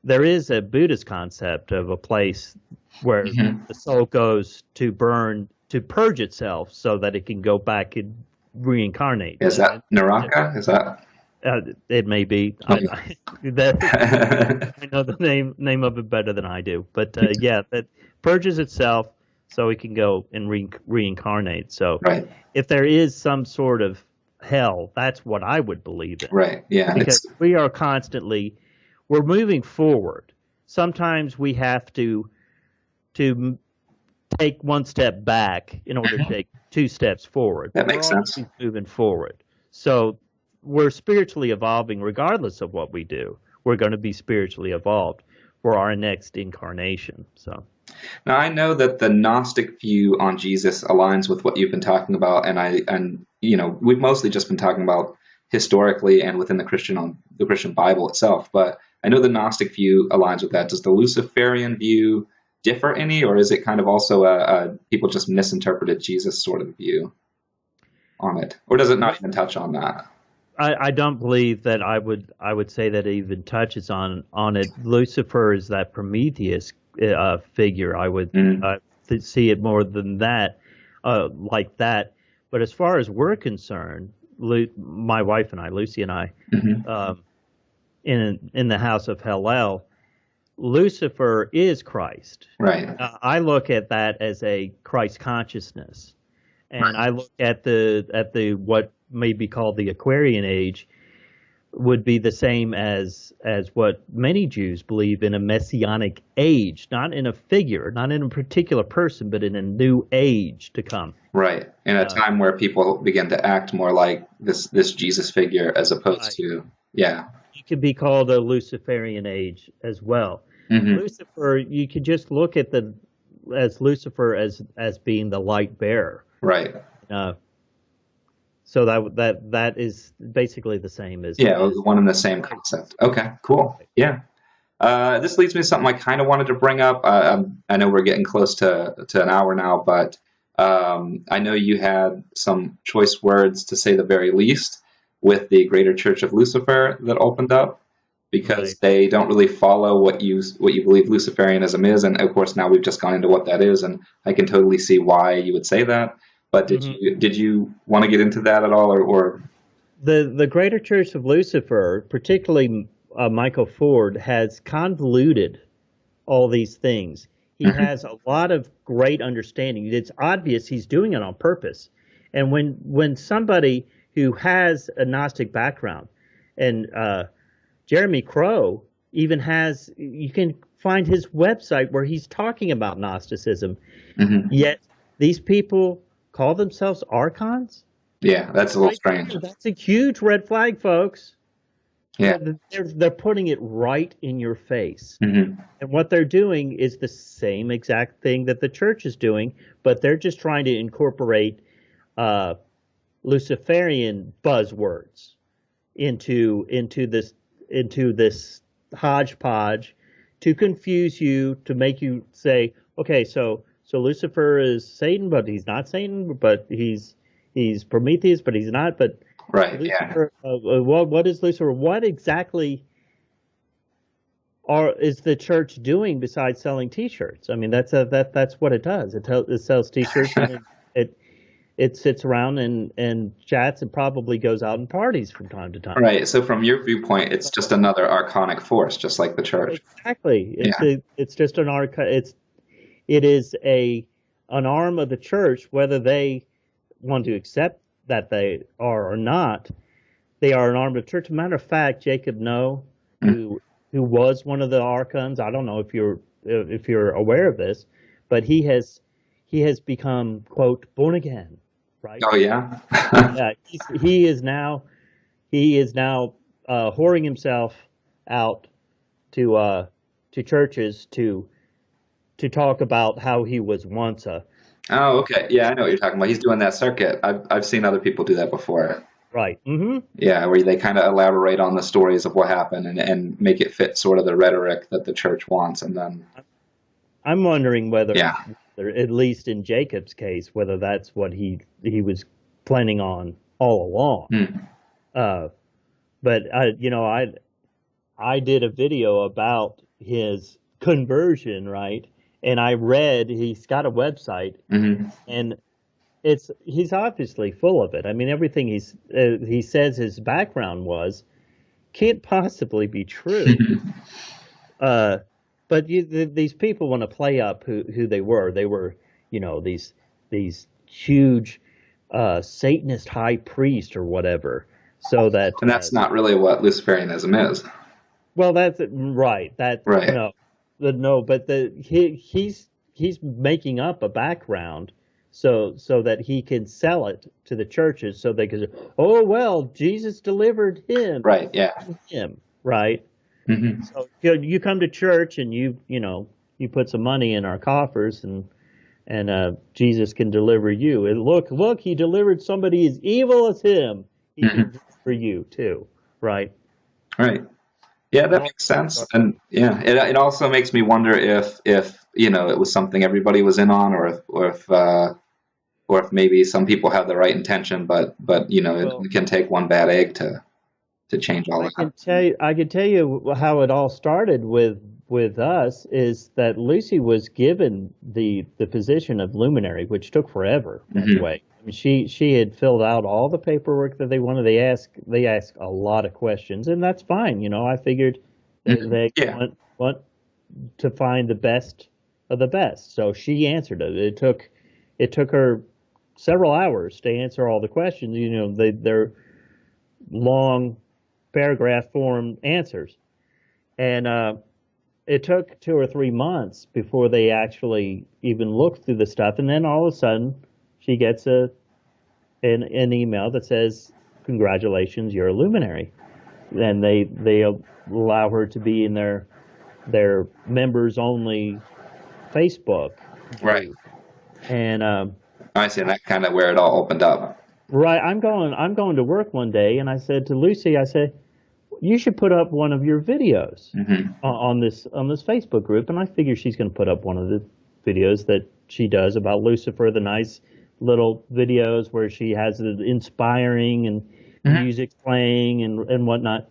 [SPEAKER 2] there is a Buddhist concept of a place where
[SPEAKER 1] Mm-hmm.
[SPEAKER 2] the soul goes to burn, to purge itself so that it can go back and reincarnate.
[SPEAKER 1] Is that Naraka? Is that?
[SPEAKER 2] It may be.
[SPEAKER 1] Okay.
[SPEAKER 2] I know the name of it better than I do. But yeah, that purges itself so it can go and reincarnate. So
[SPEAKER 1] Right,
[SPEAKER 2] if there is some sort of hell, that's what I would believe in.
[SPEAKER 1] right. Yeah,
[SPEAKER 2] Because we are we're moving forward. Sometimes we have to take one step back in order to take two steps forward.
[SPEAKER 1] that
[SPEAKER 2] But
[SPEAKER 1] makes
[SPEAKER 2] we're
[SPEAKER 1] sense.
[SPEAKER 2] always moving forward. So we're spiritually evolving regardless of what we do. We're going to be spiritually evolved for our next incarnation. So
[SPEAKER 1] Now, I know that the Gnostic view on Jesus aligns with what you've been talking about, and we've mostly just been talking about historically and within the Christian Bible itself. But I know the Gnostic view aligns with that. Does the Luciferian view differ any, or is it kind of also a people just misinterpreted Jesus sort of view on it, or does it not even touch on that?
[SPEAKER 2] I don't believe that I would say that it even touches on it. Lucifer is that Prometheus figure. I would
[SPEAKER 1] Mm,
[SPEAKER 2] see it more than that, like that. But as far as we're concerned, my wife and I, Lucy and I,
[SPEAKER 1] mhm.
[SPEAKER 2] in the house of Hellel, Lucifer is Christ.
[SPEAKER 1] Right,
[SPEAKER 2] I look at that as a Christ consciousness, and
[SPEAKER 1] right,
[SPEAKER 2] I look at the what may be called the Aquarian Age would be the same as what many Jews believe in, a messianic age, not in a figure, not in a particular person, but in a new age to come.
[SPEAKER 1] right. In a
[SPEAKER 2] Uh,
[SPEAKER 1] time where people begin to act more like this Jesus figure as opposed
[SPEAKER 2] right.
[SPEAKER 1] to, yeah.
[SPEAKER 2] It could be called a Luciferian age as well.
[SPEAKER 1] Hmm.
[SPEAKER 2] Lucifer, you could just look at Lucifer as being the light bearer.
[SPEAKER 1] Right.
[SPEAKER 2] Uh, so that is basically the same
[SPEAKER 1] Yeah,
[SPEAKER 2] as
[SPEAKER 1] one and the same concept. Okay, cool. Yeah. This leads me to something I kind of wanted to bring up. I know we're getting close to an hour now, but I know you had some choice words, to say the very least, with the Greater Church of Lucifer that opened up, because
[SPEAKER 2] right.
[SPEAKER 1] they don't really follow what you believe Luciferianism is, and of course now we've just gone into what that is, and I can totally see why you would say that. But
[SPEAKER 2] Hmm.
[SPEAKER 1] did you want to get into that at all, or
[SPEAKER 2] The Greater Church of Lucifer, particularly Michael Ford, has convoluted all these things. He
[SPEAKER 1] Mhm.
[SPEAKER 2] has a lot of great understanding. It's obvious he's doing it on purpose. And when somebody who has a Gnostic background, and Jeremy Crow even has, you can find his website where he's talking about Gnosticism.
[SPEAKER 1] Mhm.
[SPEAKER 2] Yet these people call themselves archons.
[SPEAKER 1] Yeah, that's a little
[SPEAKER 2] Right
[SPEAKER 1] strange.
[SPEAKER 2] there, that's a huge red flag, folks.
[SPEAKER 1] Yeah.
[SPEAKER 2] They're putting it right in your face.
[SPEAKER 1] Hmm.
[SPEAKER 2] And what they're doing is the same exact thing that the church is doing, but they're just trying to incorporate uh, Luciferian buzzwords into this hodgepodge to confuse you, to make you say, okay, so Lucifer is Satan, but he's not Satan, but he's Prometheus, but he's not. But
[SPEAKER 1] Right. Yeah.
[SPEAKER 2] Lucifer, what is Lucifer? What exactly is the church doing besides selling T-shirts? I mean, that's what it does. It sells T-shirts, and it sits around and chats and probably goes out and parties from time to time.
[SPEAKER 1] Right. So from your viewpoint, it's just another archonic force, just like the church.
[SPEAKER 2] Exactly.
[SPEAKER 1] Yeah.
[SPEAKER 2] It's just an arc. It is an arm of the church, whether they want to accept that they are or not. They are an arm of the church. Matter of fact, Jacob Noe,
[SPEAKER 1] Mm.
[SPEAKER 2] who was one of the archons, I don't know if you're aware of this, but he has become, quote, born again, right?
[SPEAKER 1] Oh yeah.
[SPEAKER 2] Yeah, he is now whoring himself out to churches to talk about how he was once a
[SPEAKER 1] Oh, okay. Yeah, I know what you're talking about. He's doing that circuit. I've seen other people do that before.
[SPEAKER 2] right. Hmm.
[SPEAKER 1] Yeah, where they kind of elaborate on the stories of what happened and make it fit sort of the rhetoric that the church wants, and then
[SPEAKER 2] I'm wondering
[SPEAKER 1] yeah.
[SPEAKER 2] whether, at least in Jacob's case, whether that's what he was planning on all along.
[SPEAKER 1] Hmm.
[SPEAKER 2] Uh, but I did a video about his conversion, right? And I read he's got a website,
[SPEAKER 1] Hmm.
[SPEAKER 2] and he's obviously full of it. I mean, everything he says his background was can't possibly be true. Uh, but these people want to play up who they were. They were, these huge Satanist high priest or whatever. So that
[SPEAKER 1] And that's not really what Luciferianism is.
[SPEAKER 2] well, that's right. That
[SPEAKER 1] Right.
[SPEAKER 2] no, no, but he's making up a background so that he can sell it to the churches so they can say, oh well, Jesus delivered
[SPEAKER 1] Right. Yeah.
[SPEAKER 2] him, right?
[SPEAKER 1] Hmm.
[SPEAKER 2] So you come to church and you put some money in our coffers and Jesus can deliver you. And look, he delivered somebody as evil as him. He
[SPEAKER 1] Hmm.
[SPEAKER 2] can deliver you too, right?
[SPEAKER 1] Right. Yeah, that
[SPEAKER 2] Well,
[SPEAKER 1] makes sense. And yeah, it also makes me wonder if it was something everybody was in on, or if maybe some people have the right intention, but
[SPEAKER 2] well,
[SPEAKER 1] it can take one bad egg to change all that.
[SPEAKER 2] I can tell you how it all started with us is that Lucy was given the position of luminary, which took forever, by the
[SPEAKER 1] Hmm.
[SPEAKER 2] way. I mean, she had filled out all the paperwork that they wanted. They ask a lot of questions, and that's fine. I figured
[SPEAKER 1] Hmm.
[SPEAKER 2] they
[SPEAKER 1] Yeah.
[SPEAKER 2] want to find the best of the best. So she answered it. It took her several hours to answer all the questions. They're long paragraph form answers. And it took 2 or 3 months before they actually even looked through the stuff. And then all of a sudden, she gets an email that says, "Congratulations, you're a luminary." And they allow her to be in their members only Facebook
[SPEAKER 1] Right.
[SPEAKER 2] group. And
[SPEAKER 1] I see. And that kind of where it all opened up.
[SPEAKER 2] right, I'm going to work one day, and I said to Lucy, I said, you should put up one of your videos
[SPEAKER 1] Hmm.
[SPEAKER 2] on this Facebook group, and I figure she's going to put up one of the videos that she does about Lucifer, the nice little videos where she has the inspiring and
[SPEAKER 1] Hmm.
[SPEAKER 2] music playing and whatnot.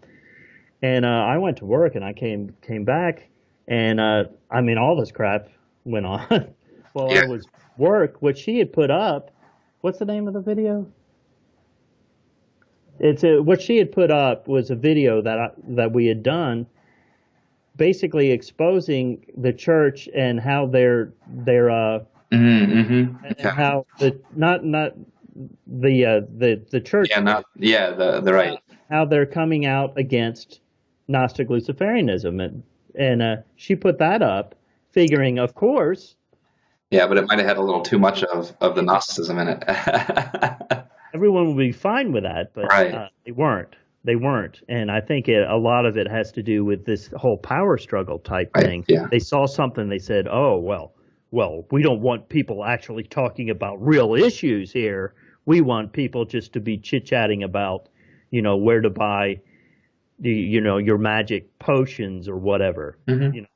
[SPEAKER 2] And I went to work, and I came back, and I mean all this crap went on while I
[SPEAKER 1] Yeah.
[SPEAKER 2] was work. What she had put up, what's the name of the video? What she had put up was a video that we had done, basically exposing the church and how
[SPEAKER 1] Hmm. Hmm.
[SPEAKER 2] and
[SPEAKER 1] Okay.
[SPEAKER 2] how not the church
[SPEAKER 1] Yeah. Not.
[SPEAKER 2] group,
[SPEAKER 1] Yeah. The right.
[SPEAKER 2] how they're coming out against Gnostic Luciferianism, and she put that up, figuring, of course,
[SPEAKER 1] Yeah, but it might have had a little too much of the Gnosticism in it.
[SPEAKER 2] everyone would be fine with that, but
[SPEAKER 1] Right.
[SPEAKER 2] they weren't. They weren't, and I think a lot of it has to do with this whole power struggle type
[SPEAKER 1] Right.
[SPEAKER 2] thing.
[SPEAKER 1] Yeah.
[SPEAKER 2] They saw something, they said, "Oh well, we don't want people actually talking about real issues here. We want people just to be chit chatting about, where to buy, your magic potions or whatever."
[SPEAKER 1] Hmm.
[SPEAKER 2] You know,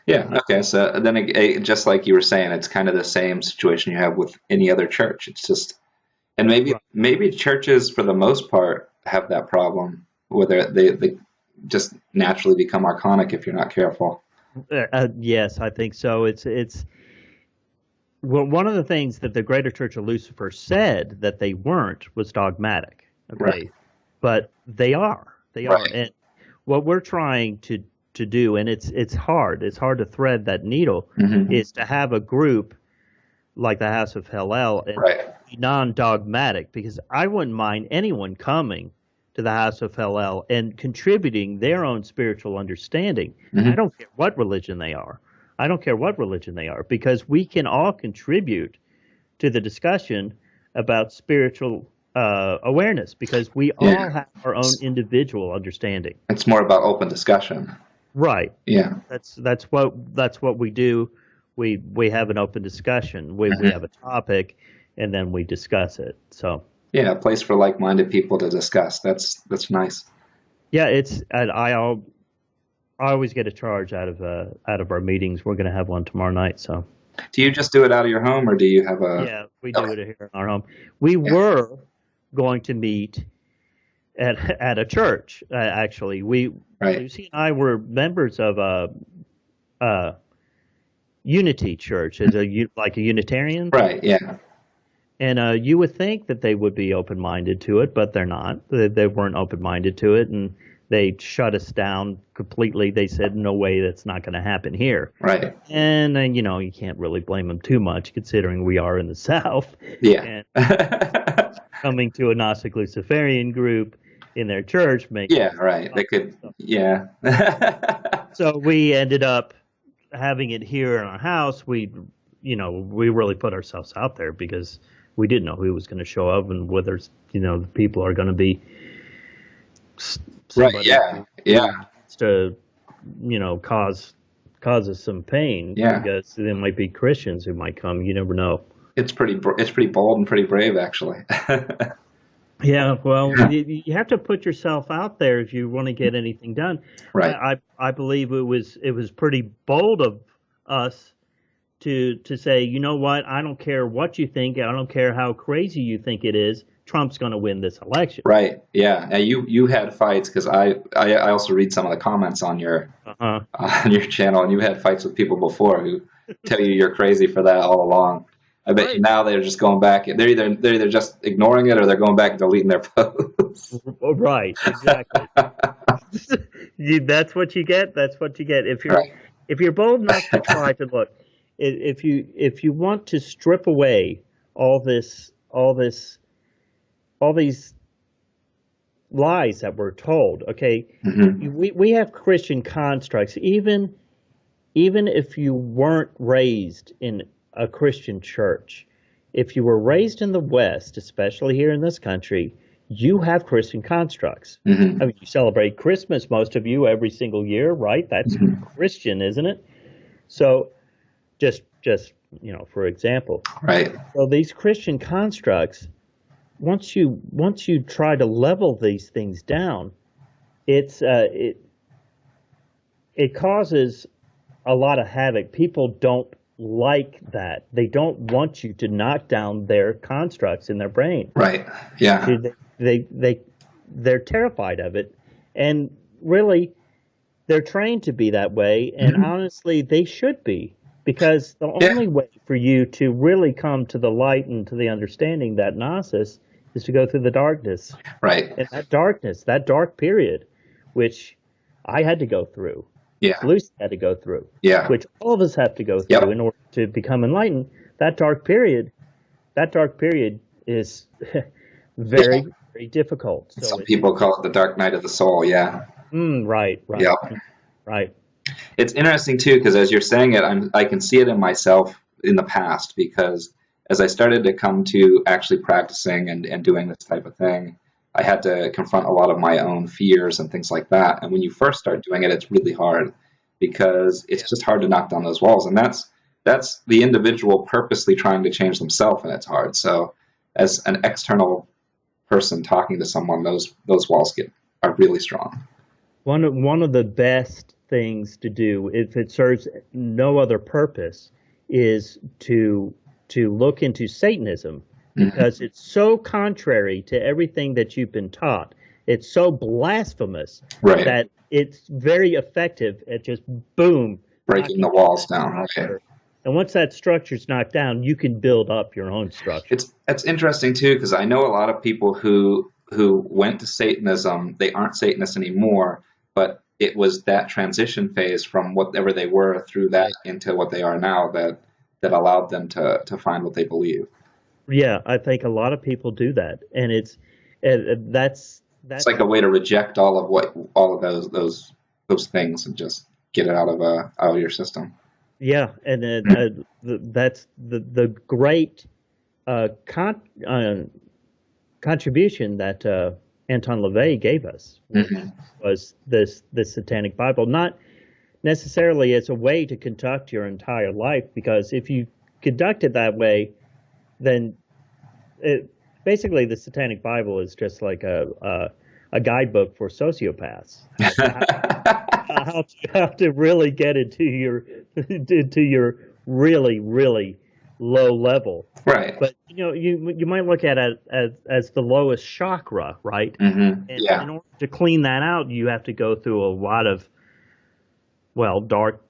[SPEAKER 1] Yeah. Okay. So then, just like you were saying, it's kind of the same situation you have with any other church. It's just, and maybe
[SPEAKER 2] right.
[SPEAKER 1] maybe churches for the most part have that problem, where they just naturally become archonic if you're not careful.
[SPEAKER 2] Yes, I think so. It's well, one of the things that the Greater Church of Lucifer said that they weren't was dogmatic.
[SPEAKER 1] Right.
[SPEAKER 2] Okay, but they are. They are.
[SPEAKER 1] Right.
[SPEAKER 2] And what we're trying to do, and it's hard. It's hard to thread that needle.
[SPEAKER 1] Hmm.
[SPEAKER 2] Is to have a group like the House of Hillel and
[SPEAKER 1] Right.
[SPEAKER 2] be non-dogmatic, because I wouldn't mind anyone coming to the House of Hillel and contributing their own spiritual understanding. I
[SPEAKER 1] Hmm.
[SPEAKER 2] don't care what religion they are. I don't care what religion they are, because we can all contribute to the discussion about spiritual awareness, because we all
[SPEAKER 1] Yeah.
[SPEAKER 2] have our own individual understanding.
[SPEAKER 1] It's more about open discussion.
[SPEAKER 2] Right.
[SPEAKER 1] Yeah.
[SPEAKER 2] That's what we do. We have an open discussion. We
[SPEAKER 1] Hmm.
[SPEAKER 2] have a topic, and then we discuss it. So
[SPEAKER 1] Yeah, a place for like-minded people to discuss. That's nice.
[SPEAKER 2] yeah, and I always get a charge out of our meetings. We're going to have one tomorrow night. So
[SPEAKER 1] Do you just do it out of your home, or do you have a?
[SPEAKER 2] yeah, we do
[SPEAKER 1] Okay.
[SPEAKER 2] it here in our home. We
[SPEAKER 1] Yeah.
[SPEAKER 2] were going to meet at a church. Actually,
[SPEAKER 1] Right.
[SPEAKER 2] Lucy and I were members of a Unity Church, as like a Unitarian.
[SPEAKER 1] Right. Yeah.
[SPEAKER 2] And you would think that they would be open-minded to it, but they're not. They weren't open-minded to it, and they shut us down completely. They said, "No way, that's not going to happen here."
[SPEAKER 1] Right.
[SPEAKER 2] And you can't really blame them too much, considering we are in the South,
[SPEAKER 1] Yeah.
[SPEAKER 2] and coming to a Gnostic Luciferian group in their church makes
[SPEAKER 1] Yeah. Right. They could. Yeah.
[SPEAKER 2] So we ended up having it here in our house. We really put ourselves out there because we didn't know who was going to show up and whether the people are going to be
[SPEAKER 1] Right.
[SPEAKER 2] somebody
[SPEAKER 1] Yeah. Yeah.
[SPEAKER 2] wants to cause us some pain,
[SPEAKER 1] Yeah.
[SPEAKER 2] because there might be Christians who might come. You never know.
[SPEAKER 1] It's pretty bold and pretty brave, actually.
[SPEAKER 2] Yeah, well, you have to put yourself out there if you want to get anything done.
[SPEAKER 1] Right.
[SPEAKER 2] I believe it was pretty bold of us to say, you know what, I don't care what you think, I don't care how crazy you think it is, Trump's going to win this election.
[SPEAKER 1] Right. Yeah. And you had fights, because I also read some of the comments on your
[SPEAKER 2] Uh-huh.
[SPEAKER 1] on your channel, and you had fights with people before who tell you you're crazy for that all along. I bet
[SPEAKER 2] Right.
[SPEAKER 1] you now they're just going back. They're either just ignoring it, or they're going back and deleting their posts.
[SPEAKER 2] Right, exactly. That's what you get. That's what you get.
[SPEAKER 1] Right.
[SPEAKER 2] If you're bold enough to try to look, if you want to strip away all these lies that we're told, okay,
[SPEAKER 1] Hmm.
[SPEAKER 2] we have Christian constructs. Even if you weren't raised in a Christian church, if you were raised in the West, especially here in this country, you have Christian constructs.
[SPEAKER 1] Hmm.
[SPEAKER 2] I mean, you celebrate Christmas, most of you, every single year, right? That's
[SPEAKER 1] Hmm.
[SPEAKER 2] Christian, isn't it? So, just for example,
[SPEAKER 1] Right.
[SPEAKER 2] so these Christian constructs, once you try to level these things down, it causes a lot of havoc. People don't like that. They don't want you to knock down their constructs in their brain.
[SPEAKER 1] Right. Yeah.
[SPEAKER 2] They're terrified of it, and really, they're trained to be that way. And
[SPEAKER 1] Mhm.
[SPEAKER 2] honestly, they should be, because the
[SPEAKER 1] Yeah.
[SPEAKER 2] only way for you to really come to the light and to the understanding that Gnosis is to go through the darkness.
[SPEAKER 1] Right.
[SPEAKER 2] And that darkness, that dark period, which I had to go through, which
[SPEAKER 1] Yeah.
[SPEAKER 2] Lucy had to go through,
[SPEAKER 1] Yeah.
[SPEAKER 2] which all of us have to go through
[SPEAKER 1] Yep.
[SPEAKER 2] in order to become enlightened. That dark period is very,
[SPEAKER 1] Yeah.
[SPEAKER 2] very difficult. So
[SPEAKER 1] Some people call it the dark night of the soul. Yeah.
[SPEAKER 2] right,
[SPEAKER 1] Yeah.
[SPEAKER 2] right.
[SPEAKER 1] It's interesting too, because as you're saying it, I can see it in myself in the past, because as I started to come to actually practicing and doing this type of thing, I had to confront a lot of my own fears and things like that. And when you first start doing it, it's really hard, because it's just hard to knock down those walls. And that's the individual purposely trying to change themselves, and it's hard. So as an external person talking to someone, those walls are really strong.
[SPEAKER 2] One of the best things to do, if it serves no other purpose, is to look into Satanism,
[SPEAKER 1] Mhm.
[SPEAKER 2] because it's so contrary to everything that you've been taught. It's so blasphemous
[SPEAKER 1] Right.
[SPEAKER 2] that it's very effective at just boom,
[SPEAKER 1] Breaking
[SPEAKER 2] knocking
[SPEAKER 1] the walls
[SPEAKER 2] down
[SPEAKER 1] down.
[SPEAKER 2] that
[SPEAKER 1] Okay.
[SPEAKER 2] structure. And once that structure's knocked down, you can build up your own structure.
[SPEAKER 1] It's interesting too, because I know a lot of people who went to Satanism. They aren't Satanists anymore, but it was that transition phase from whatever they were through that into what they are now that allowed them to find what they believe.
[SPEAKER 2] Yeah, I think a lot of people do that, and that's
[SPEAKER 1] It's like a way to reject all of those things and just get it out of your system.
[SPEAKER 2] yeah, and that's the great con contribution that Anton LaVey gave us
[SPEAKER 1] Hmm.
[SPEAKER 2] was this Satanic Bible, not necessarily as a way to conduct your entire life, because if you conduct it that way, then it, basically the Satanic Bible is just like a guidebook for sociopaths. How to really get into your really really low level.
[SPEAKER 1] Right.
[SPEAKER 2] But you might look at it as the lowest chakra, right?
[SPEAKER 1] Hmm.
[SPEAKER 2] And
[SPEAKER 1] Yeah.
[SPEAKER 2] in order to clean that out, you have to go through a lot of, well, dark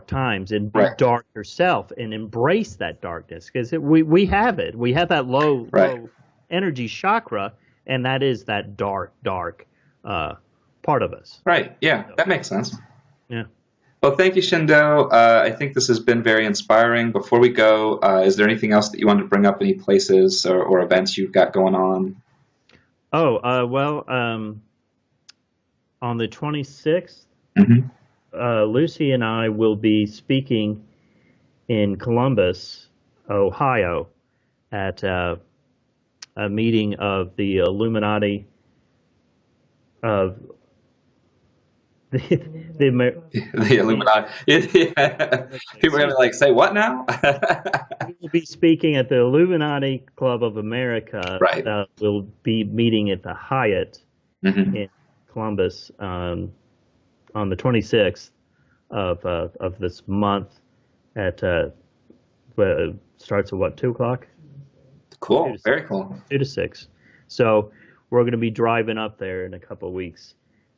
[SPEAKER 2] times, and be
[SPEAKER 1] Right.
[SPEAKER 2] dark yourself and embrace that darkness, because we have it. We have that
[SPEAKER 1] Right.
[SPEAKER 2] low energy chakra, and that is that dark part of us.
[SPEAKER 1] Right. Yeah,
[SPEAKER 2] So,
[SPEAKER 1] that makes sense.
[SPEAKER 2] yeah.
[SPEAKER 1] Well, thank you, Shindo. I think this has been very inspiring. Before we go, is there anything else that you wanted to bring up? Any places or events you've got going on?
[SPEAKER 2] Oh, well, on the 26th,
[SPEAKER 1] Hmm.
[SPEAKER 2] Lucy and I will be speaking in Columbus, Ohio, at a meeting of the Illuminati of the
[SPEAKER 1] The Illuminati. Yeah. People are gonna be like, say what now?
[SPEAKER 2] we will be speaking at the Illuminati Club of America.
[SPEAKER 1] Right.
[SPEAKER 2] We'll be meeting at the Hyatt
[SPEAKER 1] Hmm.
[SPEAKER 2] in Columbus on the 26th of this month at starts at what, 2 o'clock?
[SPEAKER 1] Cool. Very cool.
[SPEAKER 2] 2 to 6. So we're going to be driving up there in a couple of weeks,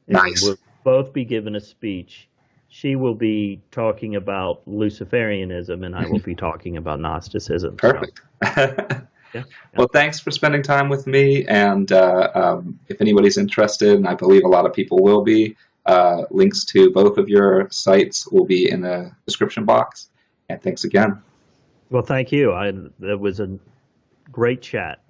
[SPEAKER 2] and
[SPEAKER 1] Nice.
[SPEAKER 2] we'll both be giving a speech. She will be talking about Luciferianism, and I will be talking about Gnosticism. So,
[SPEAKER 1] Perfect.
[SPEAKER 2] yeah, yeah.
[SPEAKER 1] Well, thanks for spending time with me. And if anybody's interested, and I believe a lot of people will be, links to both of your sites will be in the description box. And thanks again.
[SPEAKER 2] Well, thank you. That was a great chat.